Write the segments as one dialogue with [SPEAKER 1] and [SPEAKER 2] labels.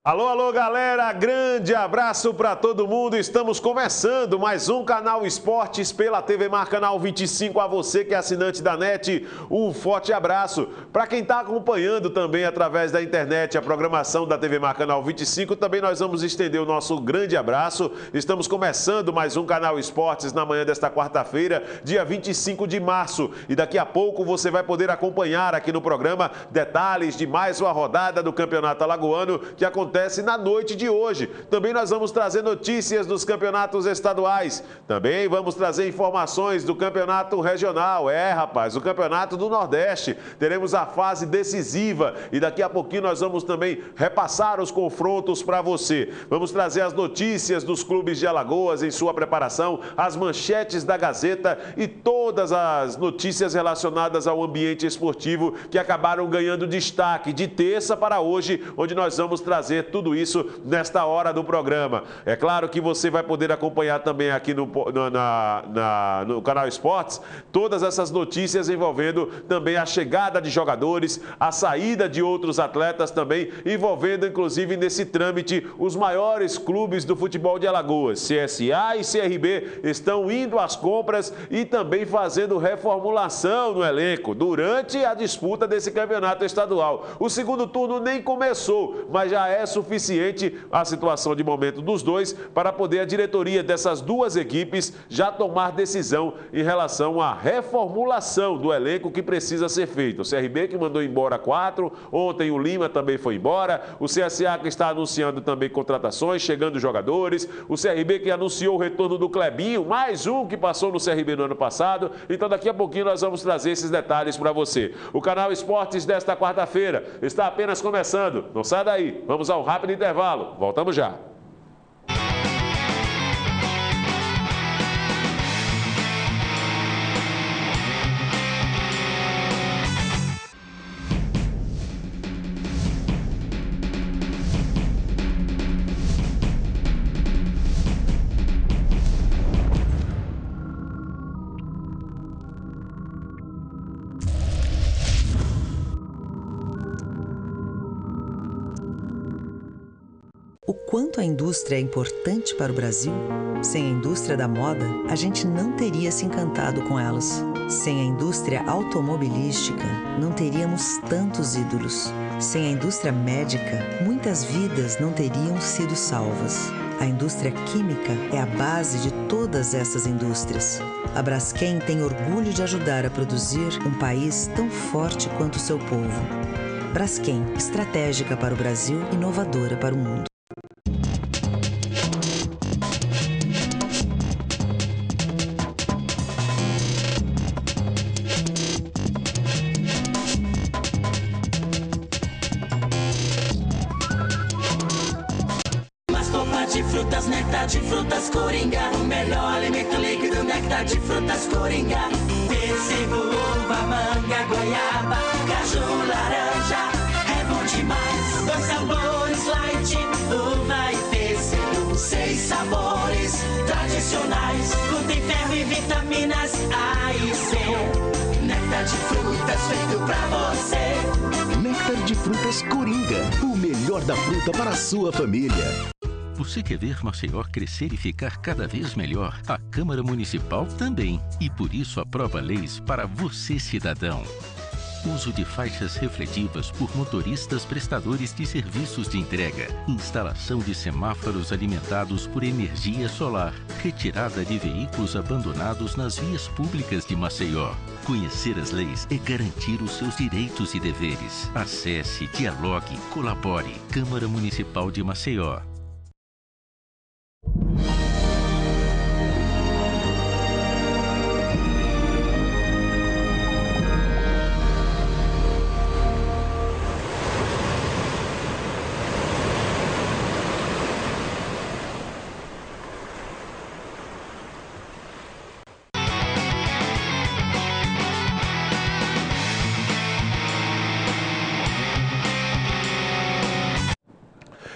[SPEAKER 1] Alô, alô, galera, grande abraço para todo mundo. Estamos começando mais um Canal Esportes pela TV Mar Canal 25. A você que é assinante da NET, um forte abraço. Para quem está acompanhando também através da internet a programação da TV Mar Canal 25, também nós vamos estender o nosso grande abraço. Estamos começando mais um Canal Esportes na manhã desta quarta-feira, dia 25 de março. E daqui a pouco você vai poder acompanhar aqui no programa detalhes de mais uma rodada do Campeonato Alagoano que acontece na noite de hoje. Também nós vamos trazer notícias dos campeonatos estaduais. Também vamos trazer informações do campeonato regional. Rapaz, o campeonato do Nordeste. Teremos a fase decisiva e daqui a pouquinho nós vamos também repassar os confrontos para você. Vamos trazer as notícias dos clubes de Alagoas em sua preparação, as manchetes da Gazeta e todas as notícias relacionadas ao ambiente esportivo que acabaram ganhando destaque de terça para hoje, onde nós vamos trazer tudo isso nesta hora do programa. É claro que você vai poder acompanhar também aqui no Canal Esportes todas essas notícias envolvendo também a chegada de jogadores, a saída de outros atletas também, envolvendo inclusive nesse trâmite os maiores clubes do futebol de Alagoas. CSA e CRB estão indo às compras e também fazendo reformulação no elenco durante a disputa desse campeonato estadual. O segundo turno nem começou, mas já é suficiente a situação de momento dos dois para poder a diretoria dessas duas equipes já tomar decisão em relação à reformulação do elenco que precisa ser feito. O CRB que mandou embora 4, ontem o Lima também foi embora, o CSA que está anunciando também contratações, chegando jogadores, o CRB que anunciou o retorno do Clebinho, mais um que passou no CRB no ano passado. Então daqui a pouquinho nós vamos trazer esses detalhes para você. O Canal Esportes desta quarta-feira está apenas começando. Não sai daí, vamos ao rápido intervalo. Voltamos já.
[SPEAKER 2] O quanto a indústria é importante para o Brasil? Sem a indústria da moda, a gente não teria se encantado com elas. Sem a indústria automobilística, não teríamos tantos ídolos. Sem a indústria médica, muitas vidas não teriam sido salvas. A indústria química é a base de todas essas indústrias. A Braskem tem orgulho de ajudar a produzir um país tão forte quanto o seu povo. Braskem, estratégica para o Brasil, inovadora para o mundo.
[SPEAKER 3] De frutas, néctar de frutas Coringa. O melhor alimento líquido, néctar de frutas Coringa. Pêssego, uva, manga, goiaba, caju, laranja. É bom demais. 2 sabores, light, uva e pêssego. 6 sabores tradicionais. Contém ferro e vitaminas A e C. Néctar de frutas feito pra você.
[SPEAKER 4] Néctar de frutas Coringa. O melhor da fruta para a sua família.
[SPEAKER 5] Você quer ver Maceió crescer e ficar cada vez melhor? A Câmara Municipal também. E por isso aprova leis para você, cidadão. Uso de faixas refletivas por motoristas prestadores de serviços de entrega. Instalação de semáforos alimentados por energia solar. Retirada de veículos abandonados nas vias públicas de Maceió. Conhecer as leis é garantir os seus direitos e deveres. Acesse, dialogue, colabore. Câmara Municipal de Maceió.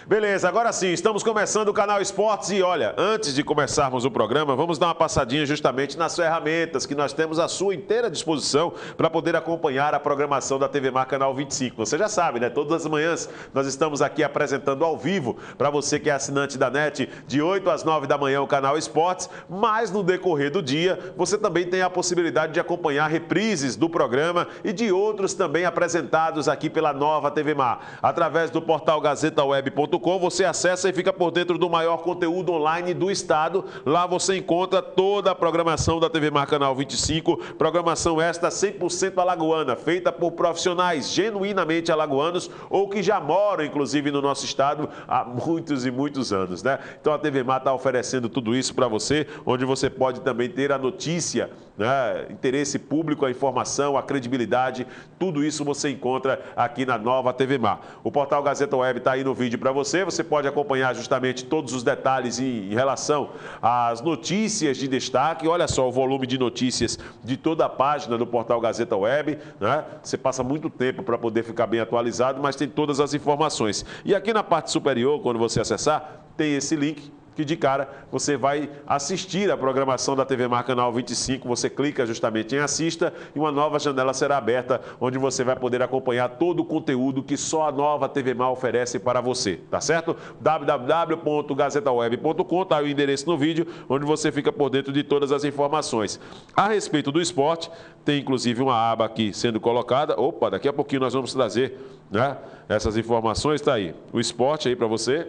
[SPEAKER 1] Beleza, agora sim, estamos começando o Canal Esportes e olha, antes de começarmos o programa, vamos dar uma passadinha justamente nas ferramentas que nós temos à sua inteira disposição para poder acompanhar a programação da TV Mar Canal 25. Você já sabe, né? Todas as manhãs nós estamos aqui apresentando ao vivo para você que é assinante da NET, de 8 às 9 da manhã o Canal Esportes, mas no decorrer do dia você também tem a possibilidade de acompanhar reprises do programa e de outros também apresentados aqui pela nova TV Mar. Através do portal gazetaweb.com você acessa e fica por dentro do maior conteúdo online do estado. Lá você encontra toda a programação da TV Mar Canal 25, programação esta 100% alagoana, feita por profissionais genuinamente alagoanos ou que já moram, inclusive, no nosso estado há muitos e muitos anos, né? Então a TV Mar está oferecendo tudo isso para você, onde você pode também ter a notícia, né? Interesse público, a informação, a credibilidade, tudo isso você encontra aqui na nova TV Mar. O portal Gazeta Web está aí no vídeo para você. Você pode acompanhar justamente todos os detalhes em relação às notícias de destaque. Olha só o volume de notícias de toda a página do portal Gazeta Web, né? Você passa muito tempo para poder ficar bem atualizado, mas tem todas as informações. E aqui na parte superior, quando você acessar, tem esse link que de cara você vai assistir a programação da TV Mar Canal 25, você clica justamente em assista e uma nova janela será aberta, onde você vai poder acompanhar todo o conteúdo que só a nova TV Mar oferece para você, tá certo? www.gazetaweb.com, tá o endereço no vídeo, onde você fica por dentro de todas as informações. A respeito do esporte, tem inclusive uma aba aqui sendo colocada, opa, daqui a pouquinho nós vamos trazer, né, essas informações, tá aí, o esporte aí para você.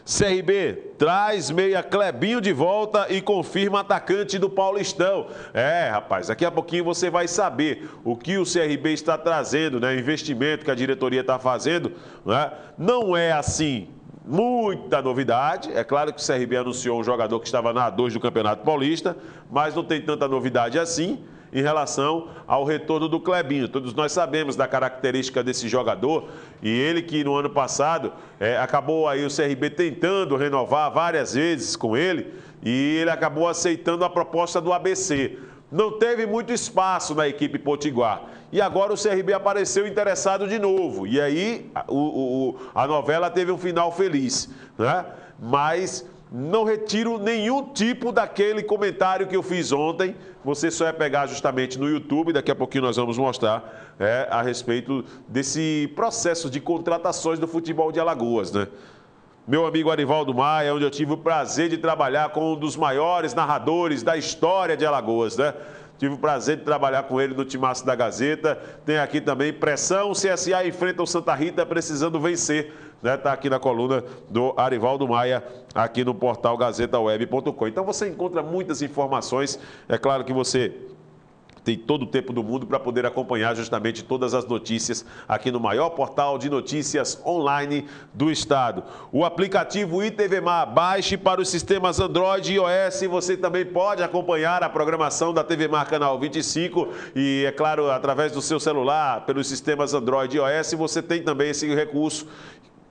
[SPEAKER 1] CRB traz meia Clebinho de volta e confirma atacante do Paulistão. Rapaz, daqui a pouquinho você vai saber o que o CRB está trazendo, né? O investimento que a diretoria está fazendo, né? Não é assim muita novidade. É claro que o CRB anunciou um jogador que estava na A2 do Campeonato Paulista, mas não tem tanta novidade assim em relação ao retorno do Clebinho. Todos nós sabemos da característica desse jogador e ele que no ano passado acabou aí o CRB tentando renovar várias vezes com ele e ele acabou aceitando a proposta do ABC. Não teve muito espaço na equipe potiguar. E agora o CRB apareceu interessado de novo. E aí a novela teve um final feliz, né? Mas não retiro nenhum tipo daquele comentário que eu fiz ontem. Você só é pegar justamente no YouTube, daqui a pouquinho nós vamos mostrar a respeito desse processo de contratações do futebol de Alagoas, né? Meu amigo Arivaldo Maia, onde eu tive o prazer de trabalhar com um dos maiores narradores da história de Alagoas, né? Tive o prazer de trabalhar com ele no timaço da Gazeta. Tem aqui também pressão, CSA enfrenta o Santa Rita precisando vencer. Está aqui na coluna do Arivaldo Maia, aqui no portal gazetaweb.com. Então você encontra muitas informações. É claro que você tem todo o tempo do mundo para poder acompanhar justamente todas as notícias aqui no maior portal de notícias online do estado. O aplicativo ITV Mar, baixe para os sistemas Android e iOS. Você também pode acompanhar a programação da TV Mar Canal 25 e, é claro, através do seu celular, pelos sistemas Android e iOS, você tem também esse recurso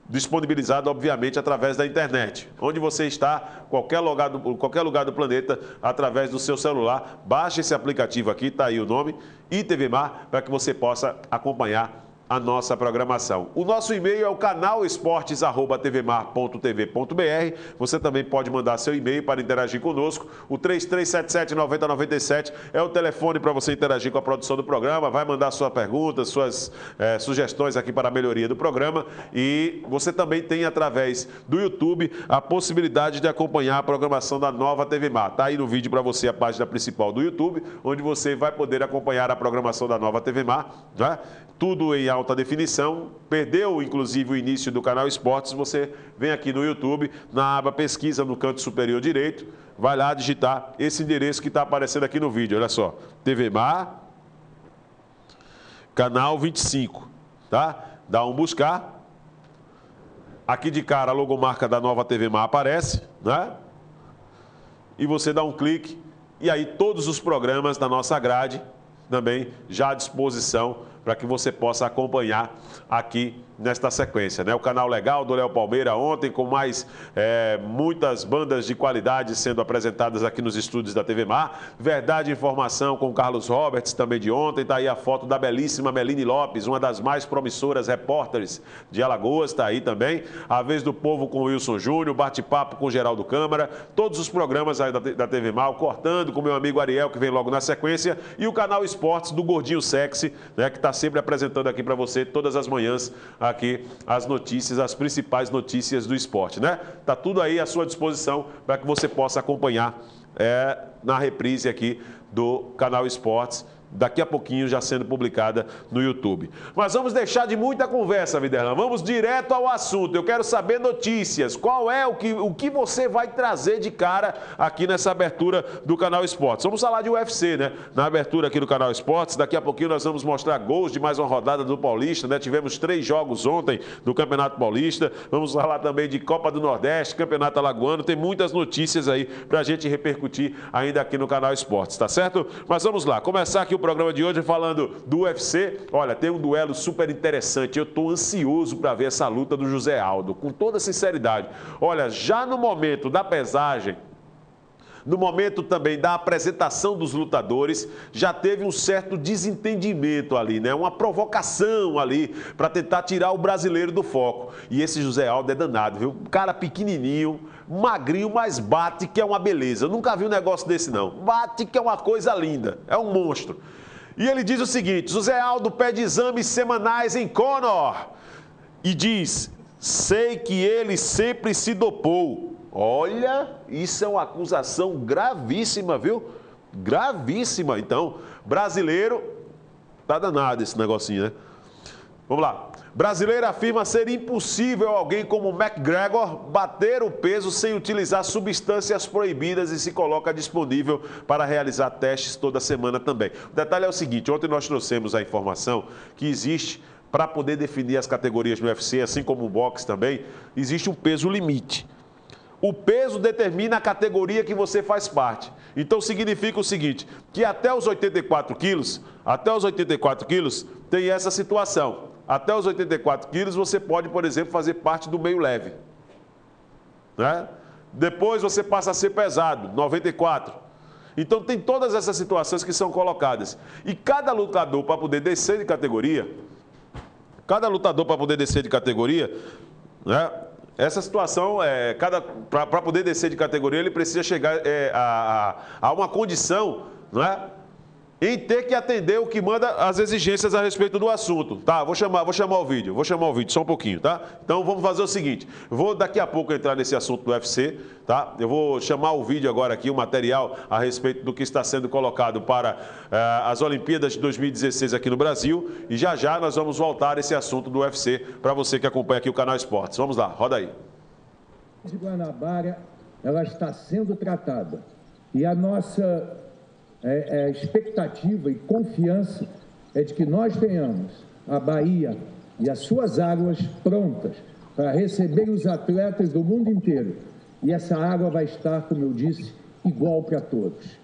[SPEAKER 1] disponibilizado, obviamente, através da internet. Onde você está, qualquer lugar do planeta, através do seu celular, baixe esse aplicativo aqui, está aí o nome, ITV Mar, para que você possa acompanhar a nossa programação. O nosso e-mail é o canalesportes@tvmar.tv.br. Você também pode mandar seu e-mail para interagir conosco. O 3377-9097 é o telefone para você interagir com a produção do programa. Vai mandar sua pergunta, suas sugestões aqui para a melhoria do programa. E você também tem, através do YouTube, a possibilidade de acompanhar a programação da nova TV Mar. Está aí no vídeo para você a página principal do YouTube, onde você vai poder acompanhar a programação da nova TV Mar, né? Tudo em alta definição. Perdeu, inclusive, o início do canal Esportes, você vem aqui no YouTube, na aba Pesquisa, no canto superior direito, vai lá digitar esse endereço que está aparecendo aqui no vídeo, olha só, TV Mar, Canal 25, tá? Dá um buscar, aqui de cara a logomarca da nova TV Mar aparece, né? E você dá um clique, e aí todos os programas da nossa grade também já à disposição para que você possa acompanhar aqui nesta sequência, né? O canal legal do Léo Palmeira ontem, com mais muitas bandas de qualidade sendo apresentadas aqui nos estúdios da TV Mar. Verdade e Informação com Carlos Roberts, também de ontem. Está aí a foto da belíssima Meline Lopes, uma das mais promissoras repórteres de Alagoas, está aí também. A Vez do Povo com Wilson Júnior, Bate-Papo com Geraldo Câmara, todos os programas aí da TV Mar, Cortando com meu amigo Ariel, que vem logo na sequência, e o canal Esportes do Gordinho Sexy, né, que está sempre apresentando aqui para você todas as manhãs aqui as notícias, as principais notícias do esporte, né? Tá tudo aí à sua disposição para que você possa acompanhar na reprise aqui do canal Esportes, daqui a pouquinho já sendo publicada no YouTube. Mas vamos deixar de muita conversa, Viderlan. Vamos direto ao assunto. Eu quero saber notícias. Qual é o que você vai trazer de cara aqui nessa abertura do canal Esportes? Vamos falar de UFC, né? Na abertura aqui do canal Esportes, daqui a pouquinho nós vamos mostrar gols de mais uma rodada do Paulista, né? Tivemos 3 jogos ontem do Campeonato Paulista. Vamos falar também de Copa do Nordeste, Campeonato Alagoano. Tem muitas notícias aí pra gente repercutir ainda aqui no canal Esportes, tá certo? Mas vamos lá, começar aqui o programa de hoje falando do UFC. Olha, tem um duelo super interessante. Eu estou ansioso para ver essa luta do José Aldo, com toda sinceridade. Olha, já no momento da pesagem, no momento também da apresentação dos lutadores, já teve um certo desentendimento ali, né? Uma provocação ali para tentar tirar o brasileiro do foco. E esse José Aldo é danado, viu? Cara pequenininho, magrinho, mas bate que é uma beleza. Eu nunca vi um negócio desse, não. Bate que é uma coisa linda. É um monstro. E ele diz o seguinte: José Aldo pede exames semanais em Conor. E diz: sei que ele sempre se dopou. Olha, isso é uma acusação gravíssima, viu? Gravíssima. Então, brasileiro, tá danado esse negocinho, né? Vamos lá. Brasileiro afirma ser impossível alguém como McGregor bater o peso sem utilizar substâncias proibidas e se coloca disponível para realizar testes toda semana também. O detalhe é o seguinte: ontem nós trouxemos a informação que existe, para poder definir as categorias no UFC, assim como o boxe também, existe um peso limite. O peso determina a categoria que você faz parte. Então significa o seguinte, que até os 84 quilos, tem essa situação. Até os 84 quilos você pode, por exemplo, fazer parte do meio leve, né? Depois você passa a ser pesado, 94. Então tem todas essas situações que são colocadas. E cada lutador para poder descer de categoria, né? Essa situação, para poder descer de categoria, ele precisa chegar a uma condição, não é? Em ter que atender o que manda as exigências a respeito do assunto. Tá, vou chamar o vídeo, só um pouquinho, tá? Então vamos fazer o seguinte, vou daqui a pouco entrar nesse assunto do UFC, tá? Eu vou chamar o vídeo agora aqui, o material a respeito do que está sendo colocado para as Olimpíadas de 2016 aqui no Brasil, e já nós vamos voltar a esse assunto do UFC para você que acompanha aqui o canal Esportes. Vamos lá, roda aí.
[SPEAKER 6] De Guanabara, ela está sendo tratada, e a nossa expectativa e confiança é de que nós tenhamos a Bahia e as suas águas prontas para receber os atletas do mundo inteiro. E essa água vai estar, como eu disse, igual para todos.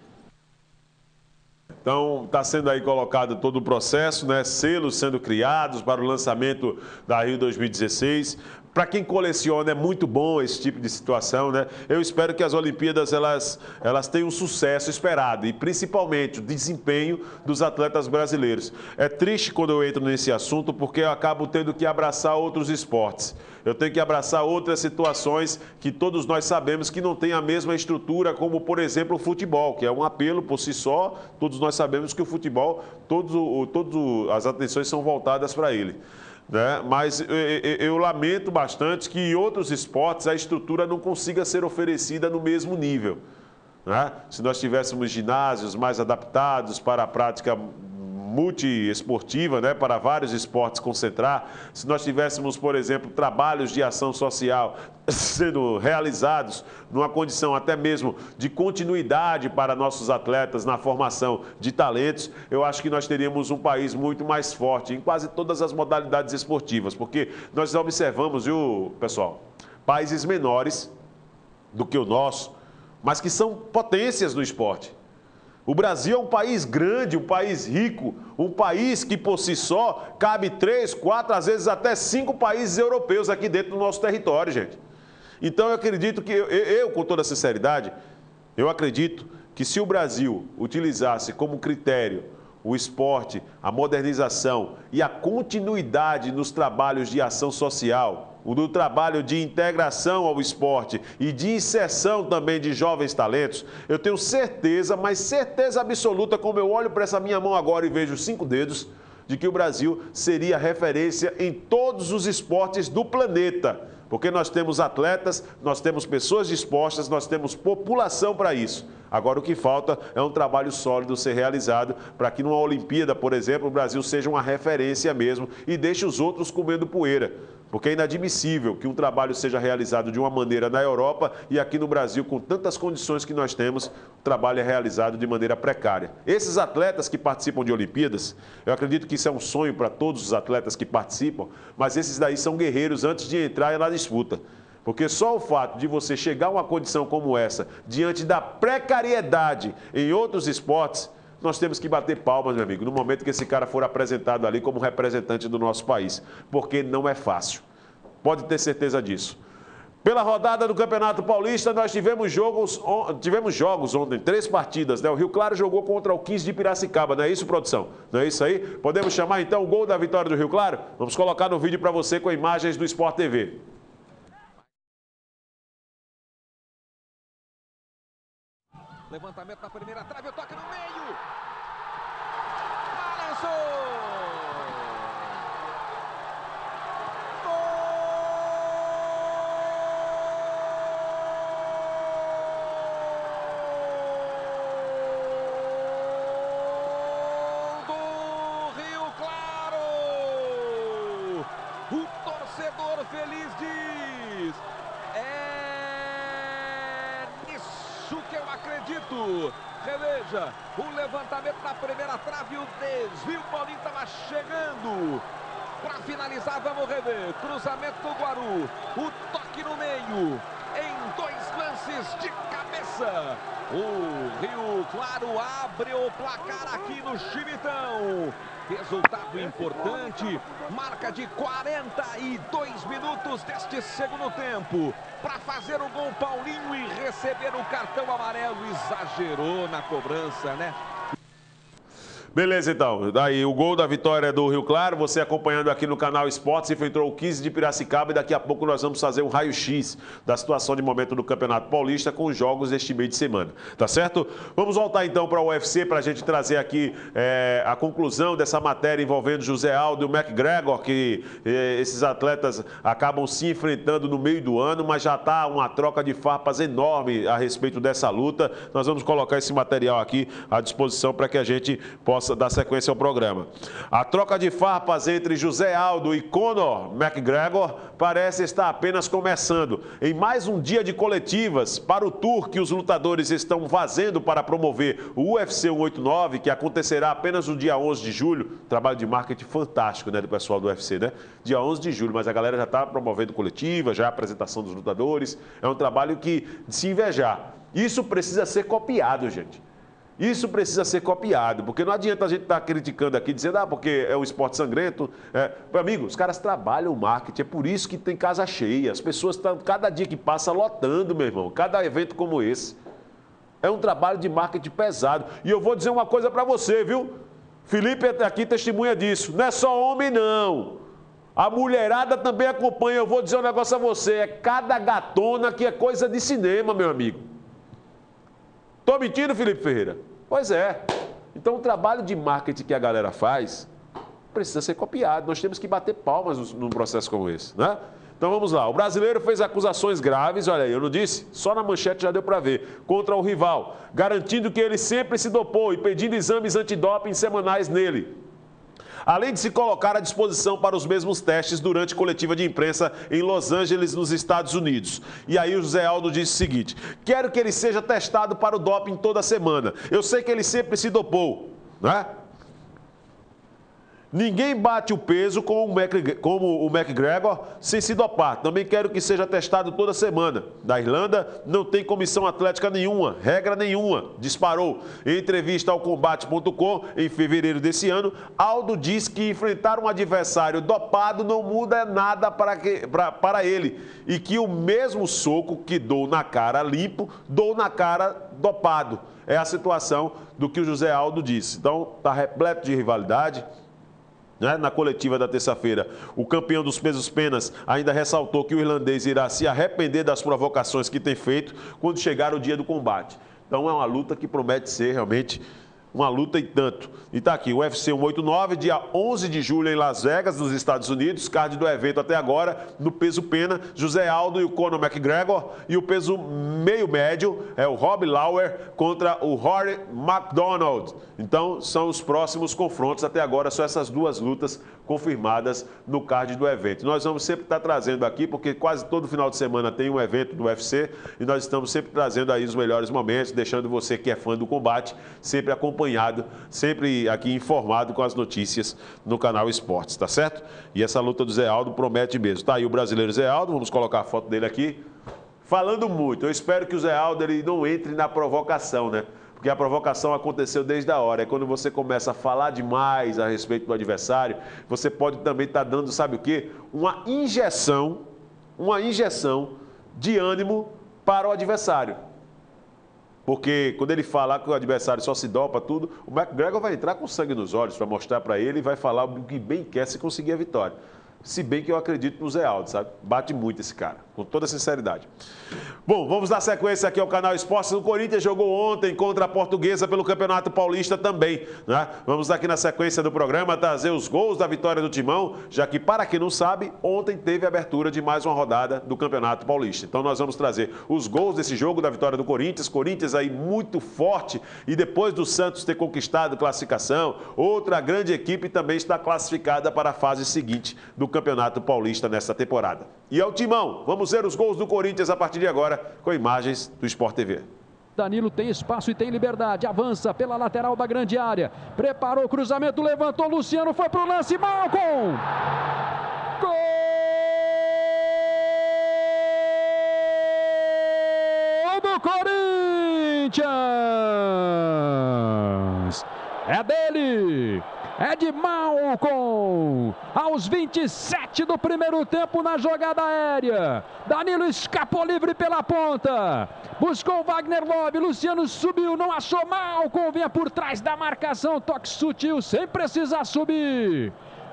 [SPEAKER 1] Então, está sendo aí colocado todo o processo, né? Selos sendo criados para o lançamento da Rio 2016. Para quem coleciona é muito bom esse tipo de situação, né? Eu espero que as Olimpíadas elas tenham o sucesso esperado e principalmente o desempenho dos atletas brasileiros. É triste quando eu entro nesse assunto porque eu acabo tendo que abraçar outros esportes. Eu tenho que abraçar outras situações que todos nós sabemos que não tem a mesma estrutura, como por exemplo o futebol, que é um apelo por si só. Todos nós sabemos que o futebol, todas as atenções são voltadas para ele, né? Mas eu lamento bastante que em outros esportes a estrutura não consiga ser oferecida no mesmo nível, né? Se nós tivéssemos ginásios mais adaptados para a prática multiesportiva, né, para vários esportes concentrar, se nós tivéssemos, por exemplo, trabalhos de ação social sendo realizados numa condição até mesmo de continuidade para nossos atletas na formação de talentos, eu acho que nós teríamos um país muito mais forte em quase todas as modalidades esportivas, porque nós observamos, viu, pessoal, países menores do que o nosso, mas que são potências no esporte. O Brasil é um país grande, um país rico, um país que por si só cabe 3, 4, às vezes até 5 países europeus aqui dentro do nosso território, gente. Então eu acredito que, com toda sinceridade, eu acredito que se o Brasil utilizasse como critério o esporte, a modernização e a continuidade nos trabalhos de ação social, do trabalho de integração ao esporte e de inserção também de jovens talentos, eu tenho certeza, mas certeza absoluta, como eu olho para essa minha mão agora e vejo 5 dedos, de que o Brasil seria referência em todos os esportes do planeta. Porque nós temos atletas, nós temos pessoas dispostas, nós temos população para isso. Agora o que falta é um trabalho sólido ser realizado para que numa Olimpíada, por exemplo, o Brasil seja uma referência mesmo e deixe os outros comendo poeira. Porque é inadmissível que um trabalho seja realizado de uma maneira na Europa e aqui no Brasil, com tantas condições que nós temos, o trabalho é realizado de maneira precária. Esses atletas que participam de Olimpíadas, eu acredito que isso é um sonho para todos os atletas que participam, mas esses daí são guerreiros antes de entrar na disputa. Porque só o fato de você chegar a uma condição como essa, diante da precariedade em outros esportes, nós temos que bater palmas, meu amigo, no momento que esse cara for apresentado ali como representante do nosso país, porque não é fácil. Pode ter certeza disso. Pela rodada do Campeonato Paulista, nós tivemos jogos ontem, 3 partidas, né? O Rio Claro jogou contra o 15 de Piracicaba, não é isso, produção? Não é isso aí? Podemos chamar então o gol da vitória do Rio Claro? Vamos colocar no vídeo para você com imagens do Sport TV.
[SPEAKER 7] Levantamento na primeira trave, o toque no meio. Balançou. Gol do Rio Claro. O torcedor feliz diz: é nisso que eu acredito. Reveja, o levantamento na primeira trave, o desvio, o Paulinho estava chegando. Para finalizar, vamos rever. Cruzamento do Guaru, o toque no meio, em 2 lances de cabeça. O Rio Claro abre o placar aqui no Chimitão. Resultado importante, marca de 42 minutos deste segundo tempo. Para fazer o gol, Paulinho, e receber o cartão amarelo. Exagerou na cobrança, né?
[SPEAKER 1] Beleza, então. Daí o gol da vitória do Rio Claro, você acompanhando aqui no canal Esportes, enfrentou o 15 de Piracicaba e daqui a pouco nós vamos fazer um raio-x da situação de momento do Campeonato Paulista com os jogos deste meio de semana, tá certo? Vamos voltar então para o UFC para a gente trazer aqui a conclusão dessa matéria envolvendo José Aldo e o McGregor, que esses atletas acabam se enfrentando no meio do ano, mas já está uma troca de farpas enorme a respeito dessa luta. Nós vamos colocar esse material aqui à disposição para que a gente possa dar sequência ao programa. A troca de farpas entre José Aldo e Conor McGregor parece estar apenas começando. Em mais um dia de coletivas para o tour que os lutadores estão fazendo para promover o UFC 189, que acontecerá apenas no dia 11 de julho. Trabalho de marketing fantástico, né, do pessoal do UFC, né? Dia 11 de julho, mas a galera já está promovendo coletiva, já a apresentação dos lutadores. É um trabalho que de se invejar. Isso precisa ser copiado, gente. Isso precisa ser copiado, porque não adianta a gente estar criticando aqui, dizendo, porque é um esporte sangrento. Meu amigo, os caras trabalham o marketing, é por isso que tem casa cheia. As pessoas estão, cada dia que passa, lotando, meu irmão, cada evento como esse. É um trabalho de marketing pesado. E eu vou dizer uma coisa para você, viu? Felipe aqui testemunha disso. Não é só homem, não. A mulherada também acompanha. Eu vou dizer um negócio a você, é cada gatona que é coisa de cinema, meu amigo. Estou mentindo, Felipe Ferreira? Pois é. Então, o trabalho de marketing que a galera faz precisa ser copiado. Nós temos que bater palmas num processo como esse, né? Então, vamos lá. O brasileiro fez acusações graves, olha aí, eu não disse? Só na manchete já deu para ver. Contra o rival, garantindo que ele sempre se dopou e pedindo exames antidoping semanais nele. Além de se colocar à disposição para os mesmos testes durante coletiva de imprensa em Los Angeles, nos Estados Unidos. E aí o José Aldo disse o seguinte: quero que ele seja testado para o doping toda semana. Eu sei que ele sempre se dopou, né? Ninguém bate o peso como o McGregor sem se dopar. Também quero que seja testado toda semana. Da Irlanda não tem comissão atlética nenhuma, regra nenhuma, disparou. Em entrevista ao Combate.com, em fevereiro desse ano, Aldo diz que enfrentar um adversário dopado não muda nada para ele e que o mesmo soco que dou na cara limpo, dou na cara dopado. É a situação do que o José Aldo disse. Então, está repleto de rivalidade. Na coletiva da terça-feira, o campeão dos pesos penas ainda ressaltou que o irlandês irá se arrepender das provocações que tem feito quando chegar o dia do combate. Então, é uma luta que promete ser realmente uma luta e tanto. E tá aqui, o UFC 189, dia 11 de julho em Las Vegas, nos Estados Unidos. Card do evento até agora, no peso pena, José Aldo e o Conor McGregor. E o peso meio médio é o Rob Lawler contra o Rory MacDonald. Então, são os próximos confrontos. Até agora, são essas duas lutas confirmadas no card do evento. Nós vamos sempre estar trazendo aqui, porque quase todo final de semana tem um evento do UFC, e nós estamos sempre trazendo aí os melhores momentos, deixando você que é fã do combate, sempre acompanhado, sempre aqui informado com as notícias no canal Esportes, tá certo? E essa luta do Zé Aldo promete mesmo. Tá aí o brasileiro Zé Aldo, vamos colocar a foto dele aqui, falando muito. Eu espero que o Zé Aldo ele não entre na provocação, né? Porque a provocação aconteceu desde a hora. É quando você começa a falar demais a respeito do adversário, você pode também estar dando, sabe o quê? Uma injeção de ânimo para o adversário. Porque quando ele falar que o adversário só se dopa tudo, o McGregor vai entrar com sangue nos olhos para mostrar para ele e vai falar o que bem quer se conseguir a vitória. Se bem que eu acredito no Zé Aldo, sabe? Bate muito esse cara, com toda sinceridade. Bom, vamos dar sequência aqui ao canal Esportes. O Corinthians jogou ontem contra a Portuguesa pelo Campeonato Paulista também, né? Vamos aqui na sequência do programa trazer os gols da vitória do Timão, já que, para quem não sabe, ontem teve a abertura de mais uma rodada do Campeonato Paulista. Então nós vamos trazer os gols desse jogo da vitória do Corinthians. Corinthians aí muito forte e depois do Santos ter conquistado classificação, outra grande equipe também está classificada para a fase seguinte do Campeonato Paulista nesta temporada. E ao Timão, vamos ver os gols do Corinthians a partir de agora com imagens do Sport TV.
[SPEAKER 8] Danilo tem espaço e tem liberdade, avança pela lateral da grande área, preparou o cruzamento, levantou, Luciano foi pro lance, Malcom! Gol do Corinthians! É dele! É de Malcom, aos 27 do primeiro tempo na jogada aérea. Danilo escapou livre pela ponta. Buscou o Wagner Love, Luciano subiu, não achou. Malcom vinha por trás da marcação, toque sutil, sem precisar subir.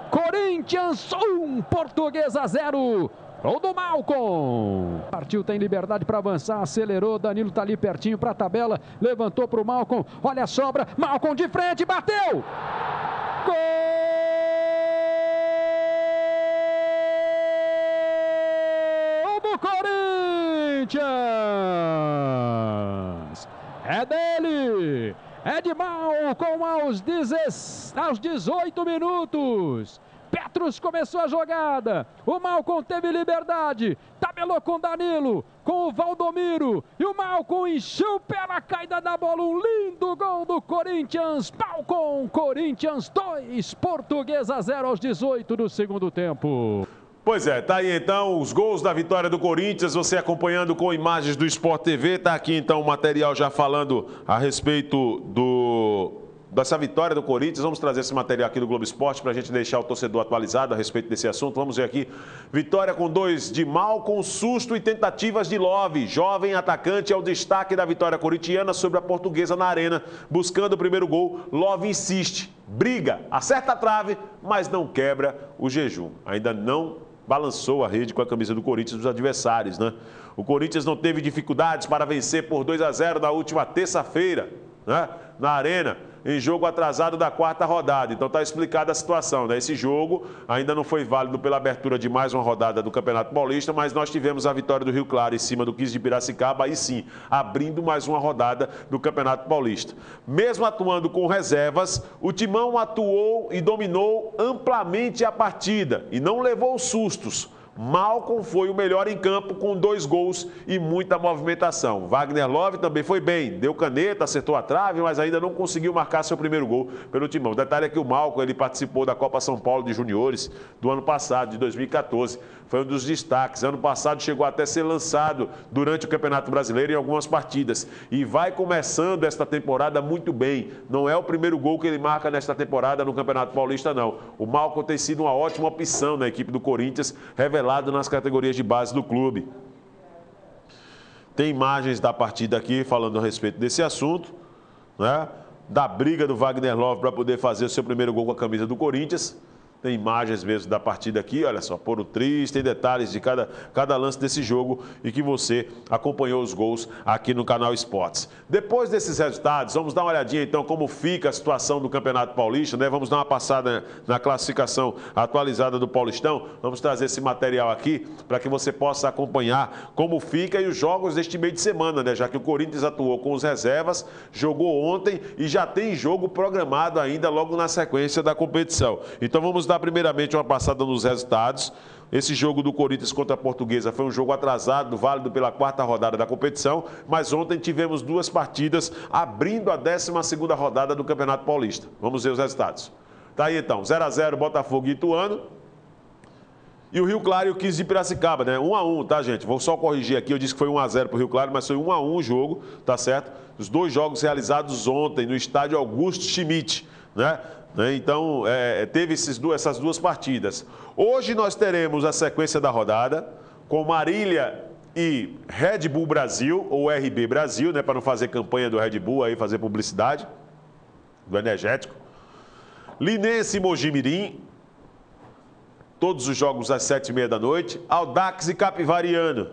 [SPEAKER 8] Corinthians 1, Portuguesa 0. Gol do Malcom. Partiu, tem liberdade para avançar, acelerou, Danilo tá ali pertinho para a tabela, levantou para o Malcom, olha a sobra, Malcom de frente, bateu! Gol do Corinthians! É dele! É de Malcom aos 18 minutos. Petrus começou a jogada, o Malcom teve liberdade, tabelou com Danilo, com o Valdomiro, e o Malcom encheu o pé na caída da bola, um lindo gol do Corinthians. Malcom, Corinthians 2, Portuguesa 0 aos 18 do segundo tempo.
[SPEAKER 1] Pois é, tá aí então os gols da vitória do Corinthians, você acompanhando com imagens do Sport TV, tá aqui então o material já falando a respeito dessa vitória do Corinthians. Vamos trazer esse material aqui do Globo Esporte para a gente deixar o torcedor atualizado a respeito desse assunto. Vamos ver aqui, vitória com 2 de Malcom, susto e tentativas de Love. Jovem atacante é o destaque da vitória corintiana sobre a Portuguesa na Arena. Buscando o primeiro gol, Love insiste, briga, acerta a trave, mas não quebra o jejum. Ainda não balançou a rede com a camisa do Corinthians dos adversários, né? O Corinthians não teve dificuldades para vencer por 2-0 na última terça-feira, né? Na Arena, em jogo atrasado da 4ª rodada. Então está explicada a situação, né? Esse jogo ainda não foi válido pela abertura de mais uma rodada do Campeonato Paulista, mas nós tivemos a vitória do Rio Claro em cima do 15 de Piracicaba, aí sim, abrindo mais uma rodada do Campeonato Paulista. Mesmo atuando com reservas, o Timão atuou e dominou amplamente a partida e não levou sustos. Malcom foi o melhor em campo com 2 gols e muita movimentação. Wagner Love também foi bem, deu caneta, acertou a trave, mas ainda não conseguiu marcar seu primeiro gol pelo Timão. O detalhe é que o Malcom, ele participou da Copa São Paulo de Juniores do ano passado, de 2014. Foi um dos destaques. Ano passado chegou até a ser lançado durante o Campeonato Brasileiro em algumas partidas. E vai começando esta temporada muito bem. Não é o primeiro gol que ele marca nesta temporada no Campeonato Paulista, não. O Malcom tem sido uma ótima opção na equipe do Corinthians, revelado nas categorias de base do clube. Tem imagens da partida aqui falando a respeito desse assunto, né? Da briga do Wagner Love para poder fazer o seu primeiro gol com a camisa do Corinthians. Tem imagens mesmo da partida aqui, olha só, por o triz, tem detalhes de cada lance desse jogo e que você acompanhou os gols aqui no canal Esportes. Depois desses resultados, vamos dar uma olhadinha então como fica a situação do Campeonato Paulista, né? Vamos dar uma passada na classificação atualizada do Paulistão. Vamos trazer esse material aqui para que você possa acompanhar como fica e os jogos deste meio de semana, né? Já que o Corinthians atuou com os reservas, jogou ontem e já tem jogo programado ainda logo na sequência da competição. Então vamos dar primeiramente uma passada nos resultados. Esse jogo do Corinthians contra a Portuguesa foi um jogo atrasado, válido pela 4ª rodada da competição, mas ontem tivemos 2 partidas abrindo a 12ª rodada do Campeonato Paulista. Vamos ver os resultados. Tá aí então, 0-0 Botafogo e Ituano. E o Rio Claro e o 15 de Piracicaba, né? 1-1, tá, gente? Vou só corrigir aqui, eu disse que foi 1-0 para o Rio Claro, mas foi 1-1 o jogo, tá certo? Os 2 jogos realizados ontem no estádio Augusto Schmidt, né? Então, teve essas 2 partidas. Hoje nós teremos a sequência da rodada com Marília e Red Bull Brasil, ou RB Brasil, né, para não fazer campanha do Red Bull, aí fazer publicidade do energético. Linense e Mojimirim, todos os jogos às 7h30 da noite. Audax e Capivariano.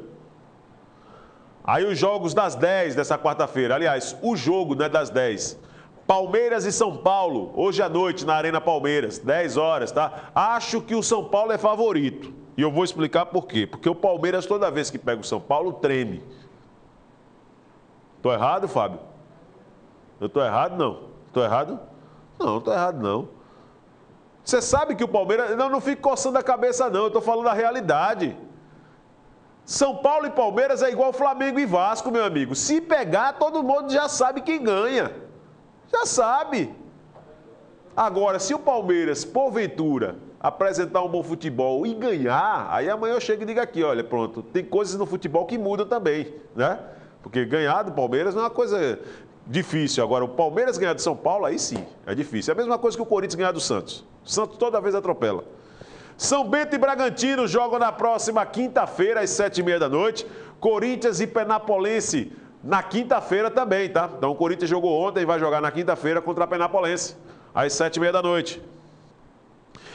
[SPEAKER 1] Aí os jogos das 10 dessa quarta-feira. Aliás, o jogo, né, das 10. Palmeiras e São Paulo, hoje à noite na Arena Palmeiras, 10 horas, tá? Acho que o São Paulo é favorito. E eu vou explicar por quê. Porque o Palmeiras, toda vez que pega o São Paulo, treme. Tô errado, Fábio? Eu tô errado, não? Tô errado? Não, tô errado, não. Você sabe que o Palmeiras... Não fique coçando a cabeça, não. Eu tô falando a realidade. São Paulo e Palmeiras é igual Flamengo e Vasco, meu amigo. Se pegar, todo mundo já sabe quem ganha. Já sabe. Agora, se o Palmeiras, porventura, apresentar um bom futebol e ganhar, aí amanhã eu chego e digo aqui, olha, pronto, tem coisas no futebol que mudam também, né? Porque ganhar do Palmeiras não é uma coisa difícil. Agora, o Palmeiras ganhar do São Paulo, aí sim, é difícil. É a mesma coisa que o Corinthians ganhar do Santos. O Santos toda vez atropela. São Bento e Bragantino jogam na próxima quinta-feira, às 7h30 da noite. Corinthians e Penapolense na quinta-feira também, tá? Então o Corinthians jogou ontem e vai jogar na quinta-feira contra a Penapolense, às 7h30 da noite.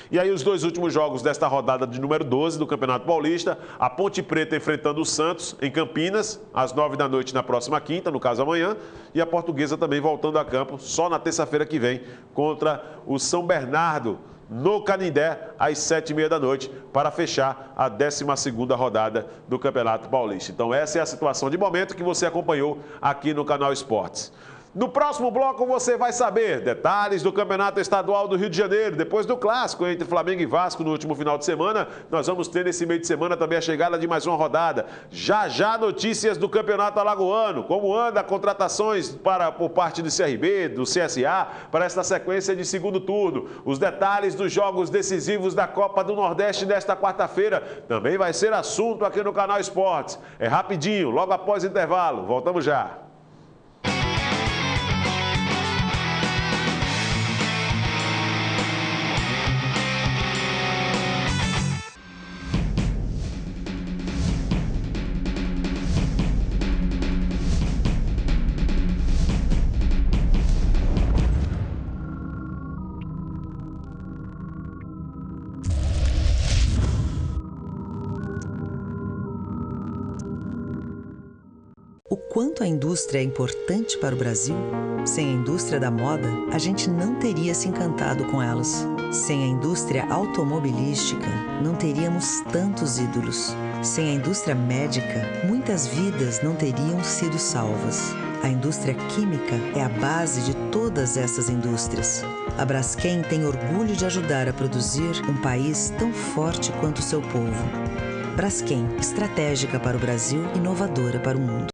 [SPEAKER 1] E aí os 2 últimos jogos desta rodada de número 12 do Campeonato Paulista, a Ponte Preta enfrentando o Santos em Campinas, às 9h da noite na próxima quinta, no caso amanhã, e a Portuguesa também voltando a campo só na terça-feira que vem contra o São Bernardo, no Canindé, às 7h30 da noite, para fechar a 12ª rodada do Campeonato Paulista. Então essa é a situação de momento que você acompanhou aqui no canal Esportes. No próximo bloco você vai saber detalhes do Campeonato Estadual do Rio de Janeiro. Depois do clássico entre Flamengo e Vasco no último final de semana, nós vamos ter nesse meio de semana também a chegada de mais uma rodada. Já notícias do Campeonato Alagoano, como anda contratações por parte do CRB, do CSA, para esta sequência de segundo turno. Os detalhes dos jogos decisivos da Copa do Nordeste desta quarta-feira também vai ser assunto aqui no canal Esportes. É rapidinho, logo após o intervalo. Voltamos já.
[SPEAKER 2] O quanto a indústria é importante para o Brasil? Sem a indústria da moda, a gente não teria se encantado com elas. Sem a indústria automobilística, não teríamos tantos ídolos. Sem a indústria médica, muitas vidas não teriam sido salvas. A indústria química é a base de todas essas indústrias. A Braskem tem orgulho de ajudar a produzir um país tão forte quanto o seu povo. Braskem, estratégica para o Brasil, inovadora para o mundo.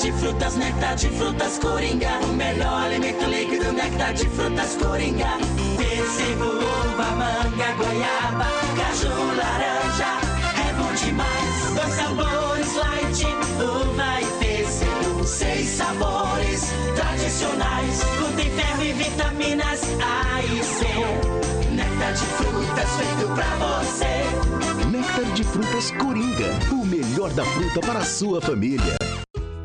[SPEAKER 3] De frutas, néctar de frutas Coringa. O melhor alimento líquido, néctar de frutas Coringa. Pêssego, uva, manga, goiaba, caju, laranja. É bom demais. 2 sabores, light, uva e pêssego. 6 sabores tradicionais. Contém ferro e vitaminas A e C. Néctar de frutas feito pra você.
[SPEAKER 4] Néctar de frutas Coringa. O melhor da fruta para a sua família.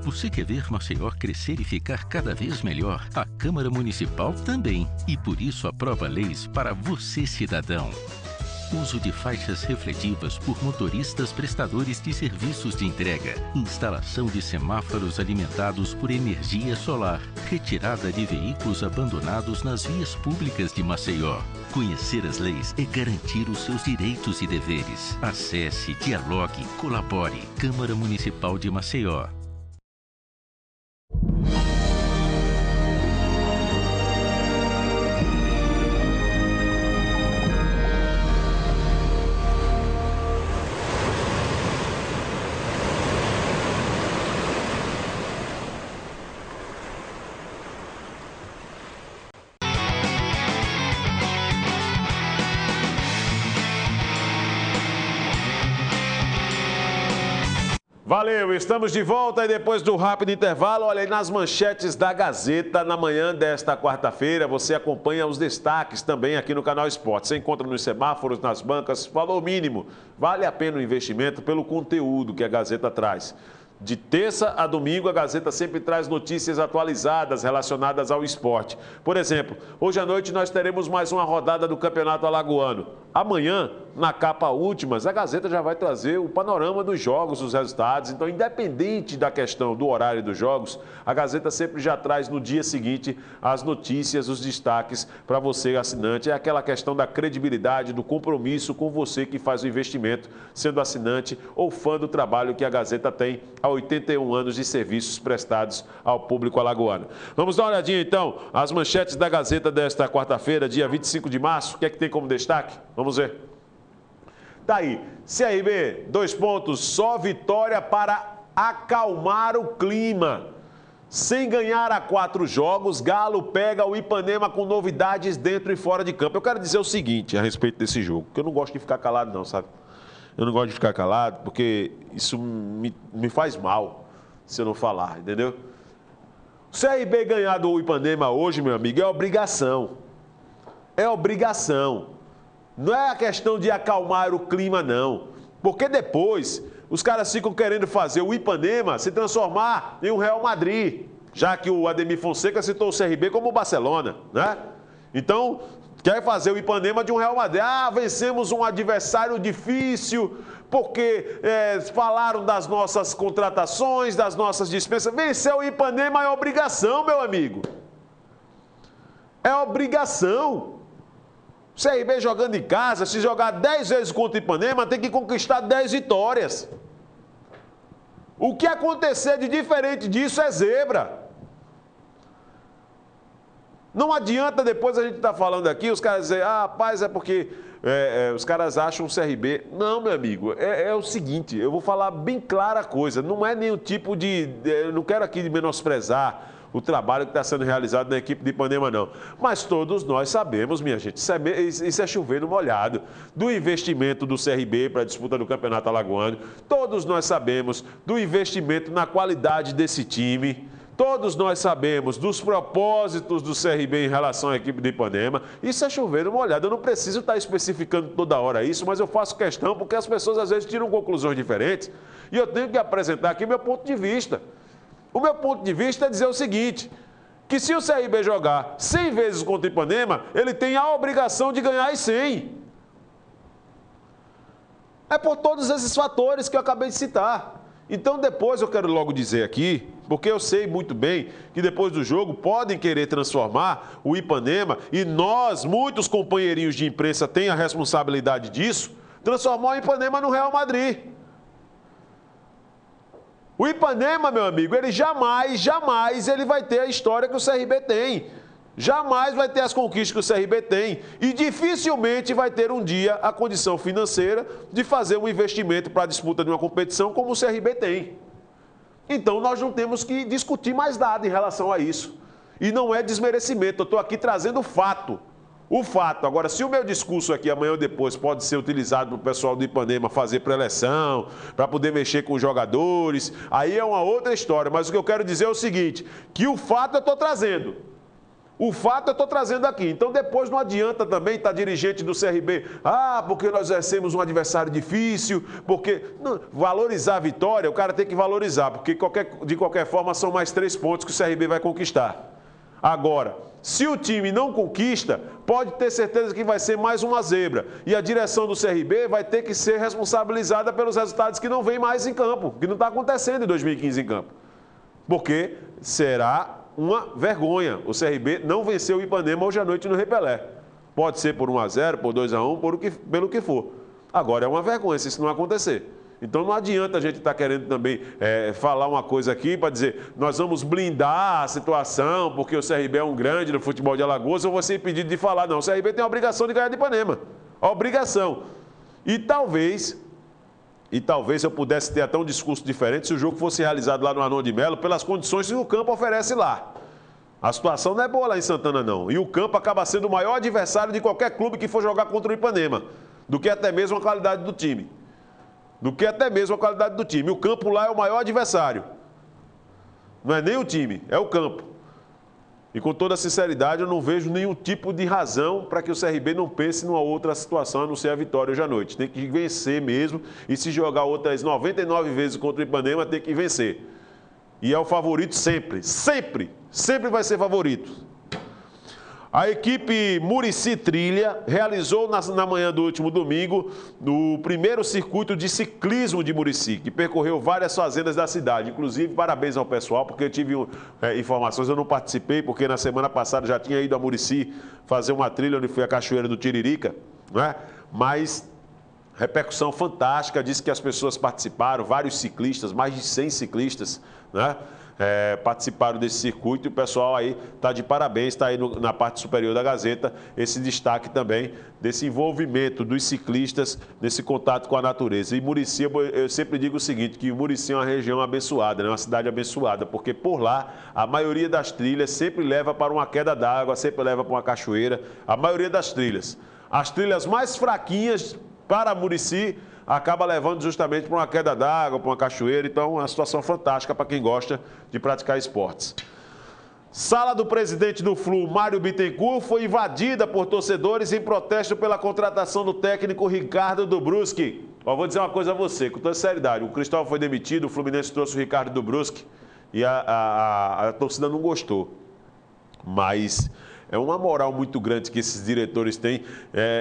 [SPEAKER 5] Você quer ver Maceió crescer e ficar cada vez melhor? A Câmara Municipal também. E por isso aprova leis para você, cidadão. Uso de faixas refletivas por motoristas prestadores de serviços de entrega. Instalação de semáforos alimentados por energia solar. Retirada de veículos abandonados nas vias públicas de Maceió. Conhecer as leis é garantir os seus direitos e deveres. Acesse, dialogue, colabore. Câmara Municipal de Maceió.
[SPEAKER 1] Valeu, estamos de volta e depois do rápido intervalo, olha aí nas manchetes da Gazeta na manhã desta quarta-feira, você acompanha os destaques também aqui no Canal Esporte. Você encontra nos semáforos, nas bancas, valor mínimo. Vale a pena o investimento pelo conteúdo que a Gazeta traz. De terça a domingo, a Gazeta sempre traz notícias atualizadas relacionadas ao esporte. Por exemplo, hoje à noite nós teremos mais uma rodada do Campeonato Alagoano. Amanhã, na capa últimas, a Gazeta já vai trazer o panorama dos jogos, os resultados. Então, independente da questão do horário dos jogos, a Gazeta sempre já traz no dia seguinte as notícias, os destaques para você, assinante. É aquela questão da credibilidade, do compromisso com você que faz o investimento, sendo assinante ou fã do trabalho que a Gazeta tem há 81 anos de serviços prestados ao público alagoano. Vamos dar uma olhadinha, então, às manchetes da Gazeta desta quarta-feira, dia 25 de março. O que é que tem como destaque? Vamos ver. Tá aí, CRB, 2 pontos, só vitória para acalmar o clima. Sem ganhar a 4 jogos, Galo pega o Ipanema com novidades dentro e fora de campo. Eu quero dizer o seguinte a respeito desse jogo, que eu não gosto de ficar calado não, sabe? Eu não gosto de ficar calado porque isso me faz mal se eu não falar, entendeu? O CRB ganhar do Ipanema hoje, meu amigo, é obrigação. É obrigação. Não é a questão de acalmar o clima, não. Porque depois os caras ficam querendo fazer o Ipanema se transformar em um Real Madrid, já que o Ademir Fonseca citou o CRB como o Barcelona, né? Então, quer fazer o Ipanema de um Real Madrid. Ah, vencemos um adversário difícil, porque falaram das nossas contratações, das nossas dispensas. Vencer o Ipanema é obrigação, meu amigo. É obrigação. O CRB jogando em casa, se jogar 10 vezes contra o Ipanema, tem que conquistar 10 vitórias. O que acontecer de diferente disso é zebra. Não adianta depois a gente estar falando aqui, os caras dizem, ah, rapaz, é porque os caras acham o CRB. Não, meu amigo, é o seguinte, eu vou falar bem clara a coisa, não é nenhum tipo de... Eu não quero aqui menosprezar o trabalho que está sendo realizado na equipe de Ipanema, não. Mas todos nós sabemos, minha gente, isso é chover no molhado, do investimento do CRB para a disputa do Campeonato Alagoano. Todos nós sabemos do investimento na qualidade desse time. Todos nós sabemos dos propósitos do CRB em relação à equipe de Ipanema. Isso é chover no molhado. Eu não preciso estar especificando toda hora isso, mas eu faço questão porque as pessoas às vezes tiram conclusões diferentes e eu tenho que apresentar aqui meu ponto de vista. O meu ponto de vista é dizer o seguinte, que se o CRB jogar 100 vezes contra o Ipanema, ele tem a obrigação de ganhar as 100. É por todos esses fatores que eu acabei de citar. Então depois eu quero logo dizer aqui, porque eu sei muito bem que depois do jogo podem querer transformar o Ipanema, e nós, muitos companheirinhos de imprensa, têm a responsabilidade disso, transformar o Ipanema no Real Madrid. O Ipanema, meu amigo, ele jamais ele vai ter a história que o CRB tem. Jamais vai ter as conquistas que o CRB tem. E dificilmente vai ter um dia a condição financeira de fazer um investimento para a disputa de uma competição como o CRB tem. Então nós não temos que discutir mais nada em relação a isso. E não é desmerecimento, eu estou aqui trazendo o fato. O fato. Agora, se o meu discurso aqui amanhã ou depois pode ser utilizado para o pessoal do Ipanema fazer pré-eleção, para poder mexer com os jogadores, aí é uma outra história. Mas o que eu quero dizer é o seguinte, que o fato eu estou trazendo. O fato eu estou trazendo aqui. Então depois não adianta também estar dirigente do CRB. Porque nós exercemos um adversário difícil, porque... Não, valorizar a vitória, o cara tem que valorizar, porque de qualquer forma são mais 3 pontos que o CRB vai conquistar. Agora, se o time não conquista, pode ter certeza que vai ser mais uma zebra. E a direção do CRB vai ter que ser responsabilizada pelos resultados que não vem mais em campo, que não está acontecendo em 2015 em campo. Porque será uma vergonha. O CRB não venceu o Ipanema hoje à noite no Repelé. Pode ser por 1-0, por 2-1, pelo que for. Agora é uma vergonha se isso não acontecer. Então não adianta a gente estar querendo também falar uma coisa aqui para dizer nós vamos blindar a situação porque o CRB é um grande no futebol de Alagoas, eu vou ser impedido de falar. Não, o CRB tem a obrigação de ganhar de Ipanema. A obrigação. E talvez eu pudesse ter até um discurso diferente se o jogo fosse realizado lá no Arnon de Melo pelas condições que o campo oferece lá. A situação não é boa lá em Santana, não. E o campo acaba sendo o maior adversário de qualquer clube que for jogar contra o Ipanema, do que até mesmo a qualidade do time. O campo lá é o maior adversário. Não é nem o time, é o campo. E com toda sinceridade, eu não vejo nenhum tipo de razão para que o CRB não pense numa outra situação a não ser a vitória hoje à noite. Tem que vencer mesmo e se jogar outras 99 vezes contra o Ipanema, tem que vencer. E é o favorito sempre vai ser favorito. A equipe Muricy Trilha realizou na manhã do último domingo o primeiro circuito de ciclismo de Muricy, que percorreu várias fazendas da cidade. Inclusive, parabéns ao pessoal, porque eu tive informações, eu não participei, porque na semana passada já tinha ido a Muricy fazer uma trilha onde foi a Cachoeira do Tiririca, né? Mas repercussão fantástica, disse que as pessoas participaram, vários ciclistas, mais de 100 ciclistas, né? Participaram desse circuito e o pessoal aí está de parabéns, está aí na parte superior da Gazeta, esse destaque também desse envolvimento dos ciclistas nesse contato com a natureza. E Muricy, eu sempre digo o seguinte, que Muricy é uma região abençoada, né? Uma cidade abençoada, porque por lá a maioria das trilhas sempre leva para uma queda d'água, sempre leva para uma cachoeira, a maioria das trilhas. As trilhas mais fraquinhas para Muricy acaba levando justamente para uma queda d'água, para uma cachoeira. Então, é uma situação fantástica para quem gosta de praticar esportes. Sala do presidente do Flu, Mário Bittencourt, foi invadida por torcedores em protesto pela contratação do técnico Ricardo Dubruschi. Vou dizer uma coisa a você, com toda sinceridade. O Cristóvão foi demitido, o Fluminense trouxe o Ricardo Dubruschi e a torcida não gostou. Mas é uma moral muito grande que esses diretores têm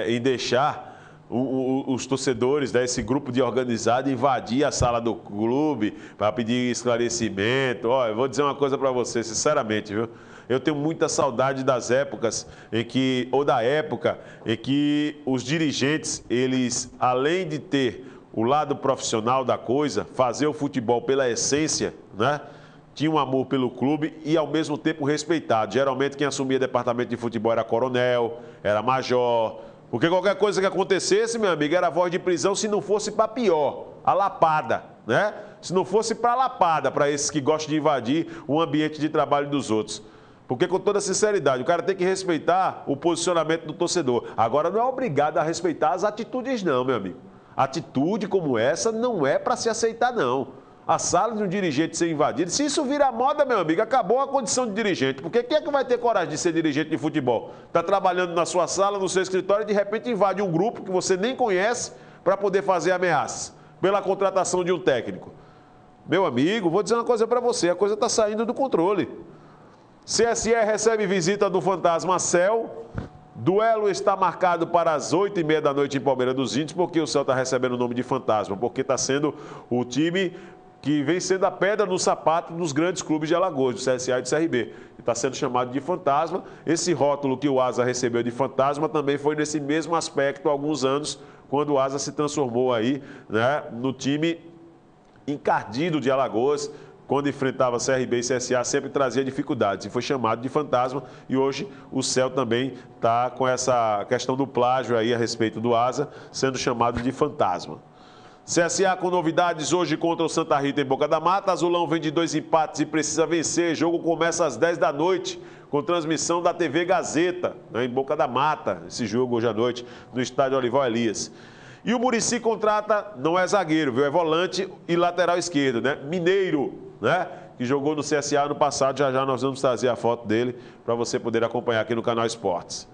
[SPEAKER 1] em deixar os torcedores, né, esse grupo de organizado invadir a sala do clube para pedir esclarecimento. Eu vou dizer uma coisa para você, sinceramente, viu? Eu tenho muita saudade das épocas da época em que os dirigentes, eles, além de ter o lado profissional da coisa, fazer o futebol pela essência, né? Tinha um amor pelo clube e, ao mesmo tempo, respeitado. Geralmente, quem assumia departamento de futebol era coronel, era major. Porque qualquer coisa que acontecesse, meu amigo, era voz de prisão se não fosse para pior, a lapada, né? Se não fosse para a lapada, para esses que gostam de invadir o ambiente de trabalho dos outros. Porque, com toda sinceridade, o cara tem que respeitar o posicionamento do torcedor. Agora, não é obrigado a respeitar as atitudes, não, meu amigo. Atitude como essa não é para se aceitar, não. A sala de um dirigente ser invadida, se isso virar moda, meu amigo, acabou a condição de dirigente. Porque quem é que vai ter coragem de ser dirigente de futebol? Está trabalhando na sua sala, no seu escritório e de repente invade um grupo que você nem conhece para poder fazer ameaças pela contratação de um técnico. Meu amigo, vou dizer uma coisa para você, a coisa está saindo do controle. CSE recebe visita do fantasma Céu. Duelo está marcado para as 8h30 da noite em Palmeiras dos Índios, porque o Céu está recebendo o nome de fantasma, porque está sendo o time que vem sendo a pedra no sapato dos grandes clubes de Alagoas, do CSA e do CRB. Está sendo chamado de fantasma. Esse rótulo que o Asa recebeu de fantasma também foi nesse mesmo aspecto há alguns anos, quando o Asa se transformou aí, né, no time encardido de Alagoas. Quando enfrentava CRB e CSA, sempre trazia dificuldades e foi chamado de fantasma. E hoje o Céu também está com essa questão do plágio aí a respeito do Asa, sendo chamado de fantasma. CSA com novidades hoje contra o Santa Rita em Boca da Mata. Azulão vem de 2 empates e precisa vencer. Jogo começa às 10 da noite, com transmissão da TV Gazeta, né, em Boca da Mata. Esse jogo hoje à noite, no estádio Olival Elias. E o Muricy contrata, não é zagueiro, viu? É volante e lateral esquerdo, né? Mineiro, né? Que jogou no CSA no passado. Já nós vamos trazer a foto dele para você poder acompanhar aqui no canal Esportes.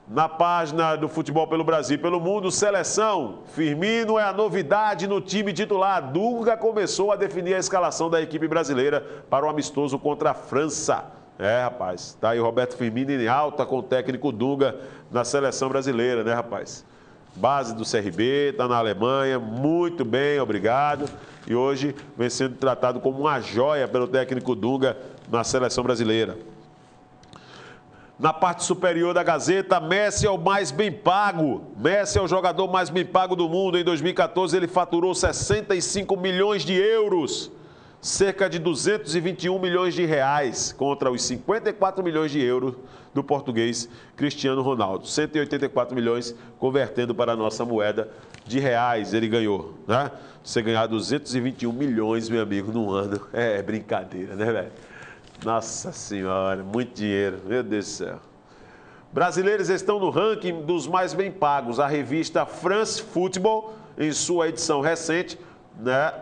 [SPEAKER 1] Na página do Futebol pelo Brasil e pelo Mundo, seleção. Firmino é a novidade no time titular. Dunga começou a definir a escalação da equipe brasileira para o amistoso contra a França. É, rapaz, tá aí o Roberto Firmino em alta com o técnico Dunga na seleção brasileira, né, rapaz? Base do CRB, está na Alemanha, muito bem, obrigado. E hoje vem sendo tratado como uma joia pelo técnico Dunga na seleção brasileira. Na parte superior da Gazeta, Messi é o mais bem pago. Messi é o jogador mais bem pago do mundo. Em 2014, ele faturou 65 milhões de euros. Cerca de 221 milhões de reais contra os 54 milhões de euros do português Cristiano Ronaldo. 184 milhões convertendo para a nossa moeda de reais ele ganhou, né? Você ganhar 221 milhões, meu amigo, num ano, é brincadeira, né, velho? Nossa Senhora, muito dinheiro, meu Deus do céu. Brasileiros estão no ranking dos mais bem pagos. A revista France Football, em sua edição recente, né,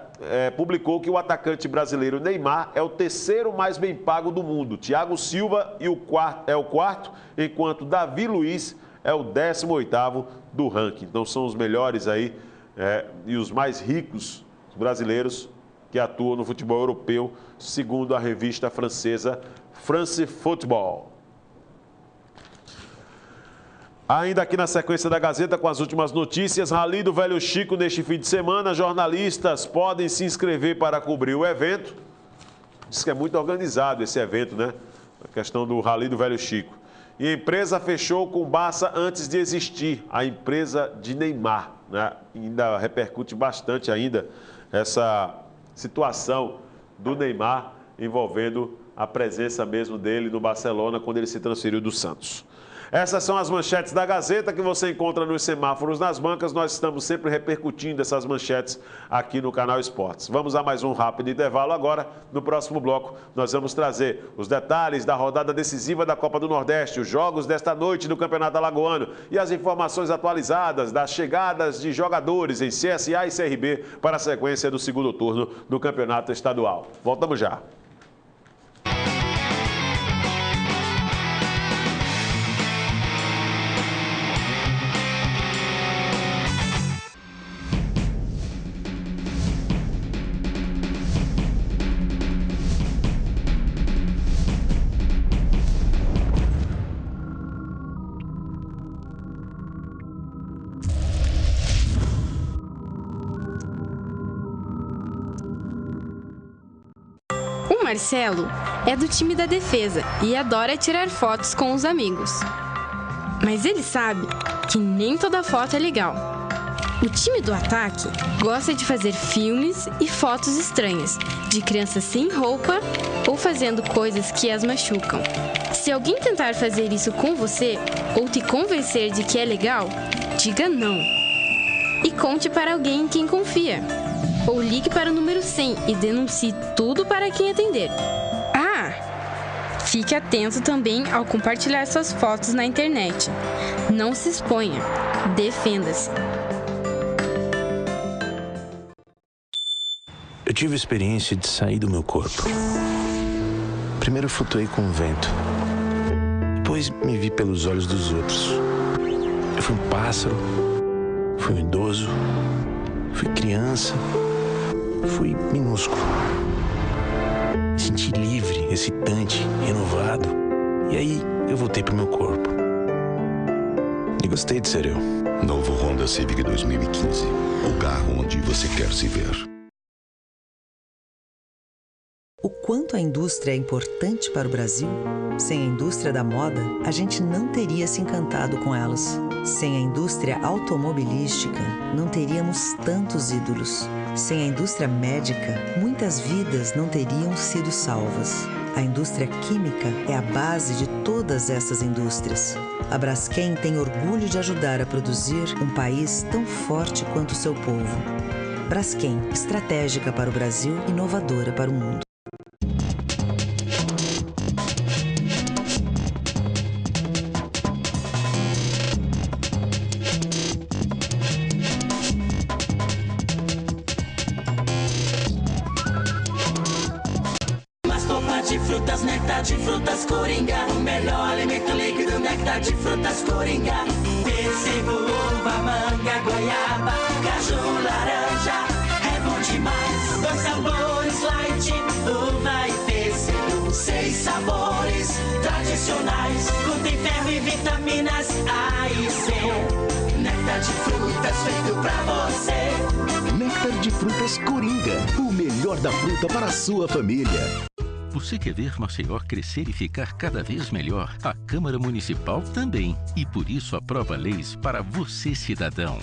[SPEAKER 1] publicou que o atacante brasileiro Neymar é o terceiro mais bem pago do mundo. Thiago Silva é o quarto, enquanto Davi Luiz é o 18º do ranking. Então são os melhores aí e os mais ricos brasileiros que atuam no futebol europeu, segundo a revista francesa France Football. Ainda aqui na sequência da Gazeta, com as últimas notícias, Rally do Velho Chico neste fim de semana. Jornalistas podem se inscrever para cobrir o evento. Diz que é muito organizado esse evento, né? A questão do Rally do Velho Chico. E a empresa fechou com Barça antes de existir, a empresa de Neymar, né? Ainda repercute bastante ainda essa situação do Neymar envolvendo a presença mesmo dele no Barcelona quando ele se transferiu do Santos. Essas são as manchetes da Gazeta que você encontra nos semáforos nas bancas. Nós estamos sempre repercutindo essas manchetes aqui no canal Esportes. Vamos a mais um rápido intervalo agora. No próximo bloco, nós vamos trazer os detalhes da rodada decisiva da Copa do Nordeste, os jogos desta noite do Campeonato Alagoano e as informações atualizadas das chegadas de jogadores em CSA e CRB para a sequência do segundo turno do Campeonato Estadual. Voltamos já.
[SPEAKER 9] Marcelo é do time da defesa e adora tirar fotos com os amigos. Mas ele sabe que nem toda foto é legal. O time do ataque gosta de fazer filmes e fotos estranhas, de crianças sem roupa ou fazendo coisas que as machucam. Se alguém tentar fazer isso com você ou te convencer de que é legal, diga não. E conte para alguém em quem confia. Ou ligue para o número 100 e denuncie tudo para quem atender. Ah! Fique atento também ao compartilhar suas fotos na internet. Não se exponha. Defenda-se.
[SPEAKER 10] Eu tive a experiência de sair do meu corpo. Primeiro eu flutuei com o vento. Depois me vi pelos olhos dos outros. Eu fui um pássaro, fui um idoso, fui criança, fui minúsculo. Me senti livre, excitante, renovado. E aí eu voltei pro meu corpo. E gostei de ser eu.
[SPEAKER 11] Novo Honda Civic 2015. O carro onde você quer se ver.
[SPEAKER 2] O quanto a indústria é importante para o Brasil? Sem a indústria da moda, a gente não teria se encantado com elas. Sem a indústria automobilística, não teríamos tantos ídolos. Sem a indústria médica, muitas vidas não teriam sido salvas. A indústria química é a base de todas essas indústrias. A Braskem tem orgulho de ajudar a produzir um país tão forte quanto o seu povo. Braskem, estratégica para o Brasil, inovadora para o mundo.
[SPEAKER 3] De frutas, néctar de frutas Coringa. O melhor alimento líquido, néctar de frutas Coringa. Pêssego, uva, manga, goiaba, caju, laranja. É bom demais. 2 sabores, light, uva e pêssego. 6 sabores tradicionais. Contém ferro e vitaminas A e C. Néctar de frutas feito pra você.
[SPEAKER 4] Néctar de frutas Coringa. O melhor da fruta para a sua família.
[SPEAKER 5] Você quer ver Maceió crescer e ficar cada vez melhor? A Câmara Municipal também. E por isso aprova leis para você, cidadão.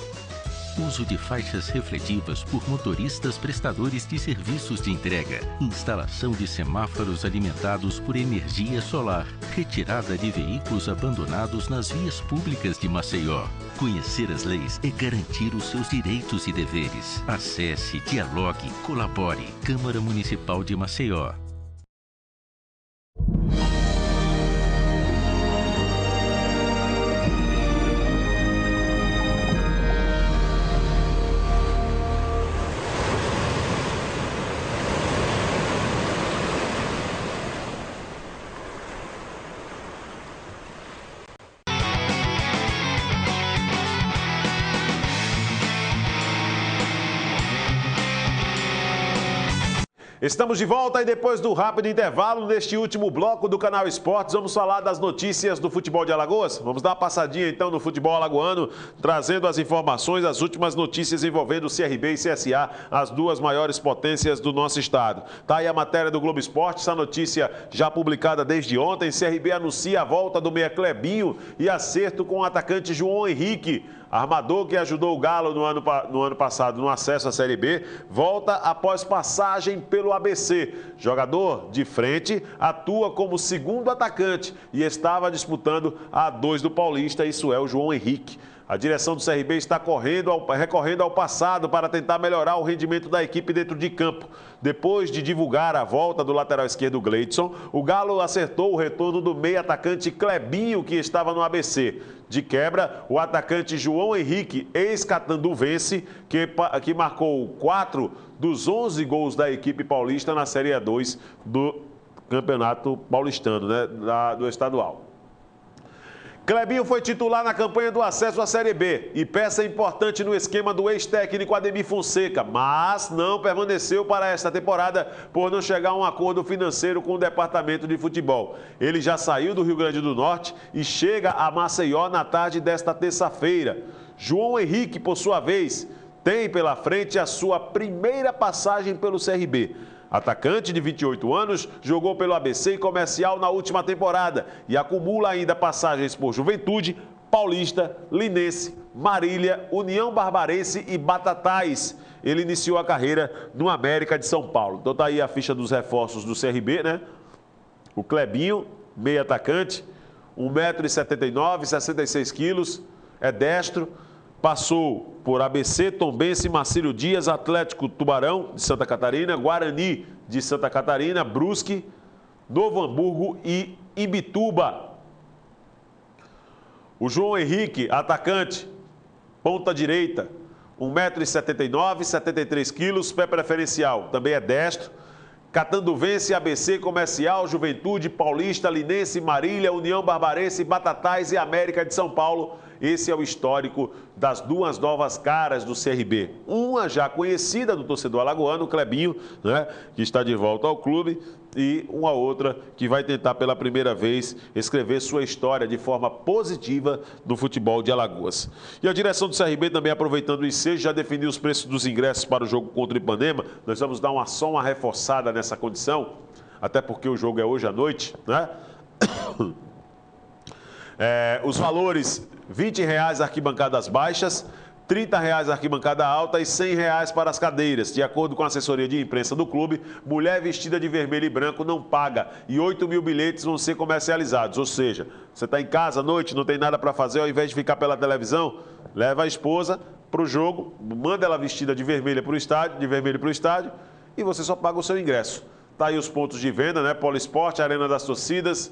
[SPEAKER 5] Uso de faixas refletivas por motoristas prestadores de serviços de entrega. Instalação de semáforos alimentados por energia solar. Retirada de veículos abandonados nas vias públicas de Maceió. Conhecer as leis é garantir os seus direitos e deveres. Acesse, dialogue, colabore. Câmara Municipal de Maceió.
[SPEAKER 1] Estamos de volta e depois do rápido intervalo, neste último bloco do Canal Esportes, vamos falar das notícias do futebol de Alagoas. Vamos dar uma passadinha então no futebol alagoano, trazendo as informações, as últimas notícias envolvendo o CRB e CSA, as duas maiores potências do nosso estado. Tá aí a matéria do Globo Esporte, essa notícia já publicada desde ontem. CRB anuncia a volta do meia Clebinho e acerto com o atacante João Henrique. Armador que ajudou o Galo no ano passado no acesso à Série B, volta após passagem pelo ABC. Jogador de frente, atua como segundo atacante e estava disputando a A2 do Paulista, isso é o João Henrique. A direção do CRB está recorrendo ao passado para tentar melhorar o rendimento da equipe dentro de campo. Depois de divulgar a volta do lateral esquerdo Gleidson, o Galo acertou o retorno do meio atacante Clebinho, que estava no ABC. De quebra, o atacante João Henrique, ex-catanduvense, que marcou 4 dos 11 gols da equipe paulista na Série A2 do Campeonato Paulistano, né, do estadual. Clebinho foi titular na campanha do acesso à Série B e peça importante no esquema do ex-técnico Ademir Fonseca, mas não permaneceu para esta temporada por não chegar a um acordo financeiro com o departamento de futebol. Ele já saiu do Rio Grande do Norte e chega a Maceió na tarde desta terça-feira. João Henrique, por sua vez, tem pela frente a sua primeira passagem pelo CRB. Atacante de 28 anos, jogou pelo ABC e Comercial na última temporada e acumula ainda passagens por Juventude, Paulista, Linense, Marília, União Barbarense e Batatais. Ele iniciou a carreira no América de São Paulo. Então tá aí a ficha dos reforços do CRB, né? O Clebinho, meio atacante, 1,79 m, 66 quilos, é destro. Passou por ABC, Tombense, Marcílio Dias, Atlético Tubarão, de Santa Catarina, Guarani, de Santa Catarina, Brusque, Novo Hamburgo e Imbituba. O João Henrique, atacante, ponta direita, 1,79 m, 73 quilos, pé preferencial, também é destro. Catanduvense, ABC, Comercial, Juventude, Paulista, Linense, Marília, União Barbarense, Batatais e América de São Paulo. esse é o histórico das duas novas caras do CRB. Uma já conhecida do torcedor alagoano, o Clebinho, né, que está de volta ao clube, e uma outra que vai tentar pela primeira vez escrever sua história de forma positiva no futebol de Alagoas. E a direção do CRB também, aproveitando o ensejo, já definiu os preços dos ingressos para o jogo contra o Ipanema. Nós vamos dar só uma reforçada nessa condição, até porque o jogo é hoje à noite, né? Os valores, R$20 arquibancadas baixas, R$30 arquibancada alta e R$100 para as cadeiras. De acordo com a assessoria de imprensa do clube, mulher vestida de vermelho e branco não paga e 8 mil bilhetes vão ser comercializados. Ou seja, você está em casa à noite, não tem nada para fazer, ao invés de ficar pela televisão, leva a esposa para o jogo, manda ela vestida de vermelho para o estádio e você só paga o seu ingresso. Tá aí os pontos de venda, né? Polo Esporte, Arena das Torcidas,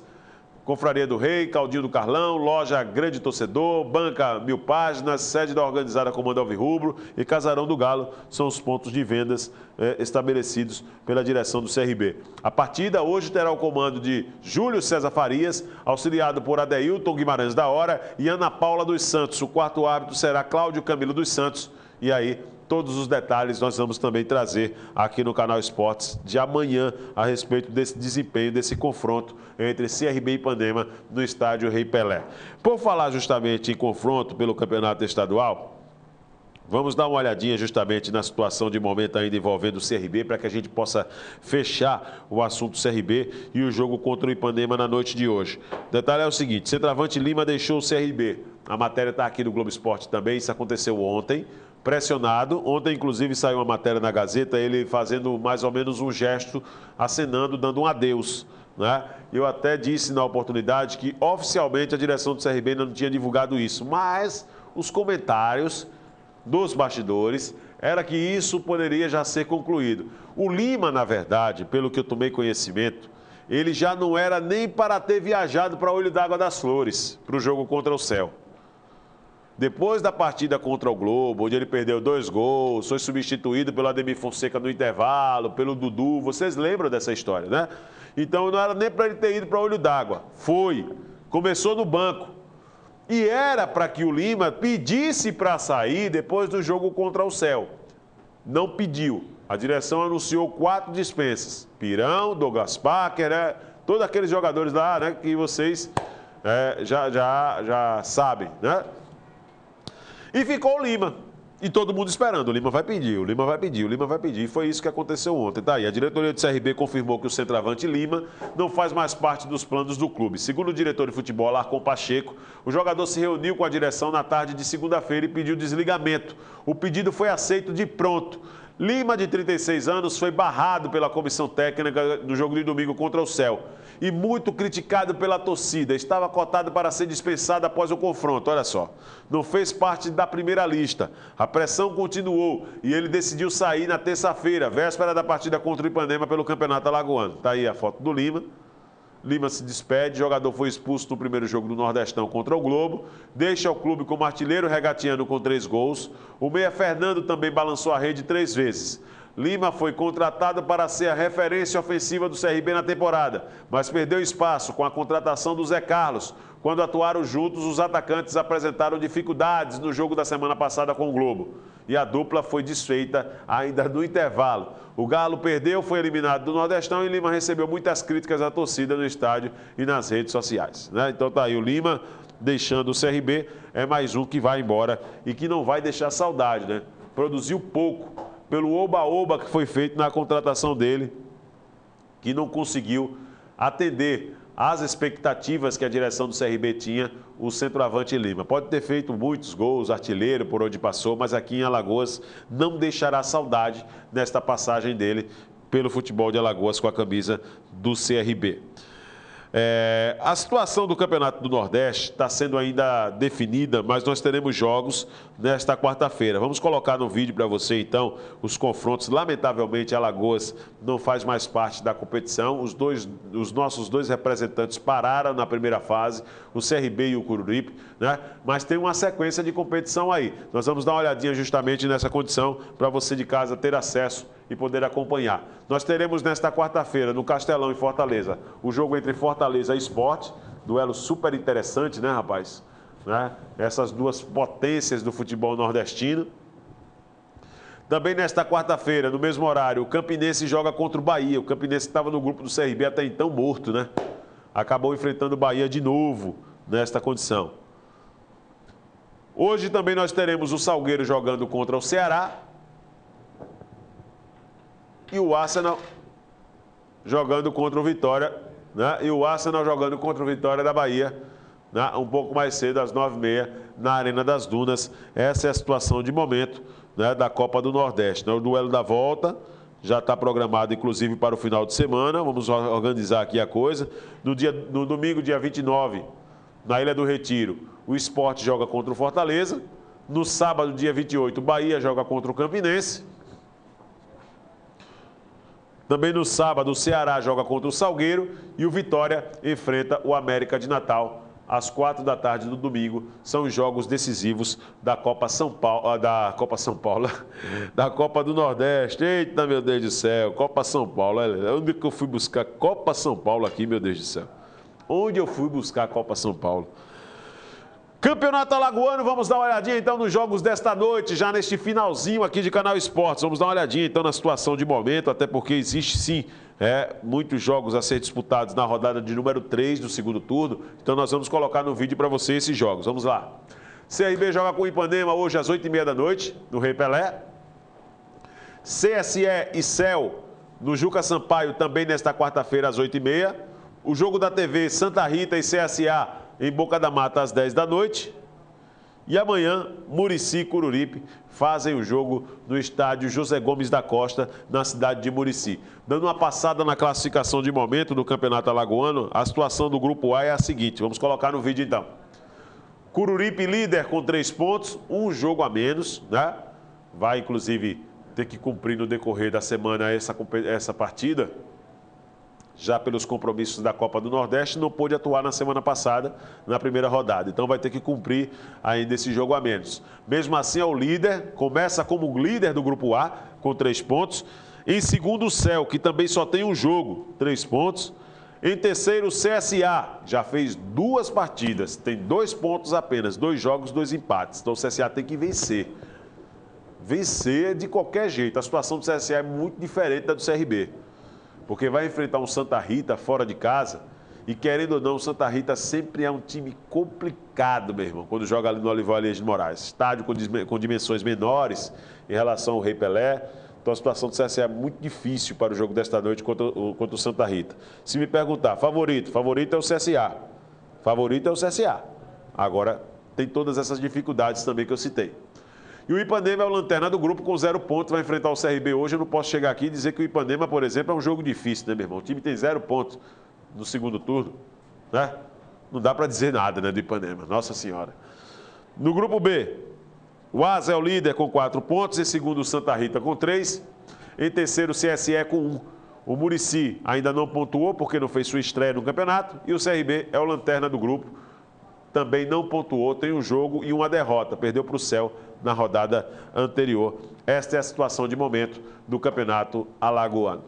[SPEAKER 1] Confraria do Rei, Caldinho do Carlão, Loja Grande Torcedor, Banca 1000 Páginas, sede da organizada Comando Alvirrubro e Casarão do Galo são os pontos de vendas estabelecidos pela direção do CRB. A partida hoje terá o comando de Júlio César Farias, auxiliado por Adeilton Guimarães da Hora e Ana Paula dos Santos. O quarto árbitro será Cláudio Camilo dos Santos. E aí, todos os detalhes nós vamos também trazer aqui no Canal Esportes de amanhã a respeito desse desempenho, desse confronto entre CRB e Ipanema no estádio Rei Pelé. Por falar justamente em confronto pelo campeonato estadual, vamos dar uma olhadinha justamente na situação de momento ainda envolvendo o CRB para que a gente possa fechar o assunto CRB e o jogo contra o Ipanema na noite de hoje. O detalhe é o seguinte, centroavante Lima deixou o CRB. A matéria está aqui no Globo Esporte também, isso aconteceu ontem. Pressionado. Ontem, inclusive, saiu uma matéria na Gazeta, ele fazendo mais ou menos um gesto, acenando, dando um adeus, né? Eu até disse na oportunidade que, oficialmente, a direção do CRB ainda não tinha divulgado isso, mas os comentários dos bastidores era que isso poderia já ser concluído. O Lima, na verdade, pelo que eu tomei conhecimento, ele já não era nem para ter viajado para Olho d'Água das Flores, para o jogo contra o Céu. Depois da partida contra o Globo, onde ele perdeu 2 gols, foi substituído pelo Ademir Fonseca no intervalo, pelo Dudu, vocês lembram dessa história, né? Então não era nem para ele ter ido para Olho d'Água. Foi. Começou no banco. E era para que o Lima pedisse para sair depois do jogo contra o Céu. Não pediu. A direção anunciou 4 dispensas. Pirão, Douglas Parker, né? Todos aqueles jogadores lá, né, que vocês já sabem, né? E ficou o Lima. E todo mundo esperando. O Lima vai pedir, o Lima vai pedir, o Lima vai pedir. E foi isso que aconteceu ontem. Tá aí. A diretoria do CRB confirmou que o centroavante Lima não faz mais parte dos planos do clube. Segundo o diretor de futebol, Alarcon Pacheco, o jogador se reuniu com a direção na tarde de segunda-feira e pediu desligamento. O pedido foi aceito de pronto. Lima, de 36 anos, foi barrado pela comissão técnica do jogo de domingo contra o Céu. E muito criticado pela torcida. Estava cotado para ser dispensado após o confronto. Olha só, não fez parte da primeira lista. A pressão continuou e ele decidiu sair na terça-feira, véspera da partida contra o Ipanema pelo Campeonato Alagoano. Está aí a foto do Lima. Lima se despede, o jogador foi expulso no primeiro jogo do Nordestão contra o Globo, deixa o clube como artilheiro regateando com 3 gols. O meia Fernando também balançou a rede 3 vezes. Lima foi contratado para ser a referência ofensiva do CRB na temporada, mas perdeu espaço com a contratação do Zé Carlos. Quando atuaram juntos, os atacantes apresentaram dificuldades no jogo da semana passada com o Globo. E a dupla foi desfeita ainda no intervalo. O Galo perdeu, foi eliminado do Nordestão e Lima recebeu muitas críticas da torcida no estádio e nas redes sociais, né? Então tá aí, o Lima deixando o CRB, é mais um que vai embora e que não vai deixar saudade, né? Produziu pouco pelo oba-oba que foi feito na contratação dele, que não conseguiu atender às expectativas que a direção do CRB tinha, o centroavante Lima. Pode ter feito muitos gols, artilheiro por onde passou, mas aqui em Alagoas não deixará saudade nesta passagem dele pelo futebol de Alagoas com a camisa do CRB. A situação do Campeonato do Nordeste está sendo ainda definida, mas nós teremos jogos nesta quarta-feira. Vamos colocar no vídeo para você, então, os confrontos. Lamentavelmente, Alagoas não faz mais parte da competição. Os nossos 2 representantes pararam na primeira fase, o CRB e o Coruripe, né? Mas tem uma sequência de competição aí. Nós vamos dar uma olhadinha justamente nessa condição para você de casa ter acesso e poder acompanhar. Nós teremos nesta quarta-feira, no Castelão, em Fortaleza, o jogo entre Fortaleza e Sport, duelo super interessante, né, rapaz? né? Essas duas potências do futebol nordestino. Também nesta quarta-feira, no mesmo horário, o Campinense joga contra o Bahia. O Campinense estava no grupo do CRB até então morto, né? Acabou enfrentando o Bahia de novo nesta condição. Hoje também nós teremos o Salgueiro jogando contra o Ceará e o Arsenal jogando contra o Vitória, né? E o Arsenal jogando contra o Vitória da Bahia, né? Um pouco mais cedo, às 9h30, na Arena das Dunas. Essa é a situação de momento, né, da Copa do Nordeste, né? O duelo da volta já está programado, inclusive, para o final de semana. Vamos organizar aqui a coisa. No domingo, dia 29, na Ilha do Retiro, o Sport joga contra o Fortaleza. No sábado, dia 28, o Bahia joga contra o Campinense. Também no sábado, o Ceará joga contra o Salgueiro e o Vitória enfrenta o América de Natal. Às 4h do domingo, são os jogos decisivos da Copa São Paulo, da Copa do Nordeste. Eita, meu Deus do céu, Copa São Paulo. Onde que eu fui buscar Copa São Paulo aqui, meu Deus do céu? Onde eu fui buscar a Copa São Paulo? Campeonato Alagoano, vamos dar uma olhadinha então nos jogos desta noite, já neste finalzinho aqui de Canal Esportes. Vamos dar uma olhadinha então na situação de momento, até porque existe sim muitos jogos a ser disputados na rodada de número 3 do segundo turno. Então nós vamos colocar no vídeo para você esses jogos. Vamos lá. CRB joga com o Ipanema hoje às 8h30 da noite, no Rei Pelé. CSE e CEL no Juca Sampaio também nesta quarta-feira às 8h30. O jogo da TV Santa Rita e CSA em Boca da Mata às 10 da noite. E amanhã, Murici e Coruripe fazem o jogo no estádio José Gomes da Costa, na cidade de Murici. Dando uma passada na classificação de momento do Campeonato Alagoano, a situação do Grupo A é a seguinte, vamos colocar no vídeo então. Coruripe líder com 3 pontos, um jogo a menos, né? Vai inclusive ter que cumprir no decorrer da semana essa partida, já pelos compromissos da Copa do Nordeste, não pôde atuar na semana passada, na primeira rodada. Então vai ter que cumprir ainda esse jogo a menos. Mesmo assim é o líder, começa como líder do Grupo A, com 3 pontos. Em segundo, o CEL, que também só tem um jogo, 3 pontos. Em terceiro, o CSA, já fez 2 partidas, tem 2 pontos apenas, 2 jogos, 2 empates. Então o CSA tem que vencer. Vencer de qualquer jeito. A situação do CSA é muito diferente da do CRB. Porque vai enfrentar um Santa Rita fora de casa e, querendo ou não, o Santa Rita sempre é um time complicado, meu irmão, quando joga ali no Olival Elias de Moraes. Estádio com dimensões menores em relação ao Rei Pelé. Então a situação do CSA é muito difícil para o jogo desta noite contra o Santa Rita. Se me perguntar, favorito é o CSA. Favorito é o CSA. Agora, tem todas essas dificuldades também que eu citei. E o Ipanema é o lanterna do grupo com 0 pontos, vai enfrentar o CRB hoje. Eu não posso chegar aqui e dizer que o Ipanema, por exemplo, é um jogo difícil, né, meu irmão? O time tem 0 pontos no segundo turno, né? Não dá para dizer nada, né, do Ipanema, nossa senhora. No grupo B, o Asa é o líder com 4 pontos, em segundo o Santa Rita com 3, em terceiro o CSE com 1. O Murici ainda não pontuou porque não fez sua estreia no campeonato e o CRB é o lanterna do grupo, também não pontuou, tem um jogo e uma derrota, perdeu para o CEL na rodada anterior. Esta é a situação de momento do Campeonato Alagoano.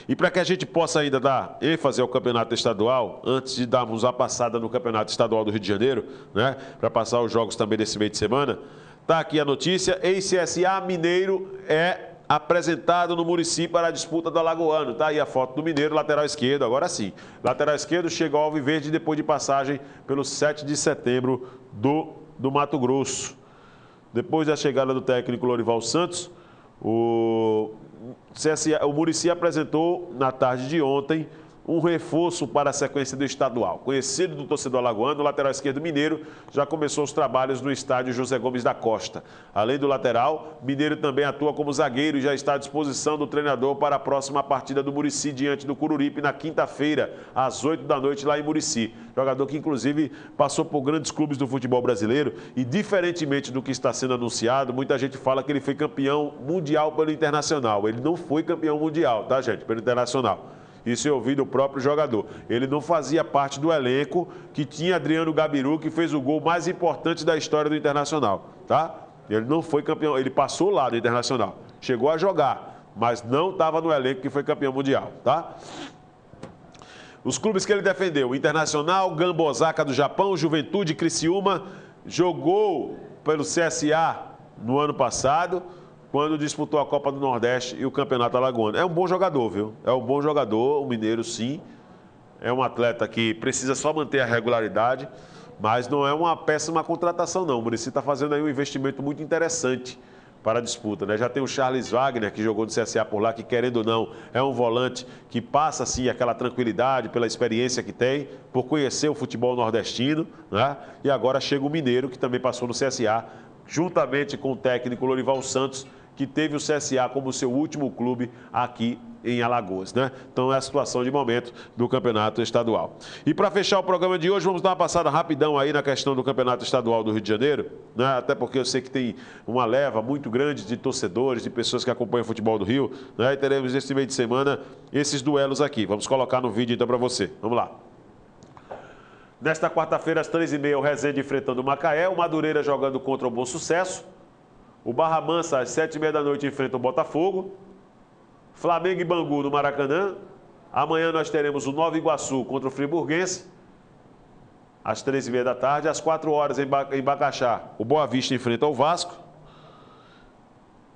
[SPEAKER 1] E para que a gente possa ainda dar ênfase ao Campeonato Estadual, antes de darmos a passada no Campeonato Estadual do Rio de Janeiro, né, para passar os jogos também desse meio de semana, está aqui a notícia, ex-CSA Mineiro é apresentado no município para a disputa do Alagoano. Está aí a foto do Mineiro, lateral esquerdo, agora sim. Lateral esquerdo chegou ao Alviverde depois de passagem pelo 7 de setembro do Mato Grosso. Depois da chegada do técnico Lorival Santos, o Murici apresentou na tarde de ontem um reforço para a sequência do estadual. Conhecido do torcedor alagoano, o lateral esquerdo mineiro já começou os trabalhos no estádio José Gomes da Costa. Além do lateral, Mineiro também atua como zagueiro e já está à disposição do treinador para a próxima partida do Murici diante do Coruripe na quinta-feira, às 8 da noite lá em Murici. Jogador que inclusive passou por grandes clubes do futebol brasileiro e, diferentemente do que está sendo anunciado, muita gente fala que ele foi campeão mundial pelo Internacional. Ele não foi campeão mundial, tá, gente? Pelo Internacional. Isso é ouvido do próprio jogador. Ele não fazia parte do elenco que tinha Adriano Gabiru, que fez o gol mais importante da história do Internacional, tá? Ele não foi campeão, ele passou lá do Internacional. Chegou a jogar, mas não estava no elenco que foi campeão mundial, tá? Os clubes que ele defendeu: Internacional, Gamba Osaka do Japão, Juventude, Criciúma. Jogou pelo CSA no ano passado, quando disputou a Copa do Nordeste e o Campeonato Alagoano. É um bom jogador, viu? É um bom jogador, o mineiro sim. É um atleta que precisa só manter a regularidade, mas não é uma péssima contratação, não. O Muricy está fazendo aí um investimento muito interessante para a disputa, né? Já tem o Charles Wagner, que jogou no CSA por lá, que querendo ou não, é um volante que passa, assim, aquela tranquilidade pela experiência que tem, por conhecer o futebol nordestino, né? E agora chega o mineiro, que também passou no CSA, juntamente com o técnico Lorival Santos, que teve o CSA como seu último clube aqui em Alagoas, né? Então é a situação de momento do Campeonato Estadual. E para fechar o programa de hoje, vamos dar uma passada rapidão aí na questão do Campeonato Estadual do Rio de Janeiro, né? Até porque eu sei que tem uma leva muito grande de torcedores, de pessoas que acompanham o futebol do Rio, né? E teremos esse meio de semana esses duelos aqui. Vamos colocar no vídeo então para você. Vamos lá. Nesta quarta-feira, às 3h30, o Resende enfrentando o Macaé, o Madureira jogando contra o Bom Sucesso. O Barra Mansa, às 7h30 da noite, enfrenta o Botafogo. Flamengo e Bangu no Maracanã. Amanhã nós teremos o Nova Iguaçu contra o Friburguense, às 3h30 da tarde. Às 4h em Bacaxá, o Boa Vista enfrenta o Vasco.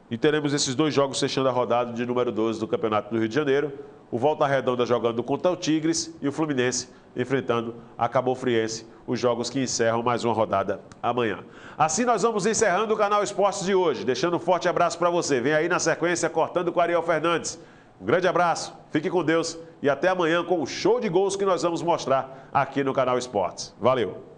[SPEAKER 1] E teremos esses dois jogos fechando a rodada de número 12 do Campeonato do Rio de Janeiro. O Volta Redonda jogando contra o Tigres e o Fluminense enfrentando a Cabo Friense, os jogos que encerram mais uma rodada amanhã. Assim nós vamos encerrando o Canal Esportes de hoje, deixando um forte abraço para você. Vem aí na sequência Cortando com Ariel Fernandes. Um grande abraço, fique com Deus e até amanhã com o show de gols que nós vamos mostrar aqui no Canal Esportes. Valeu!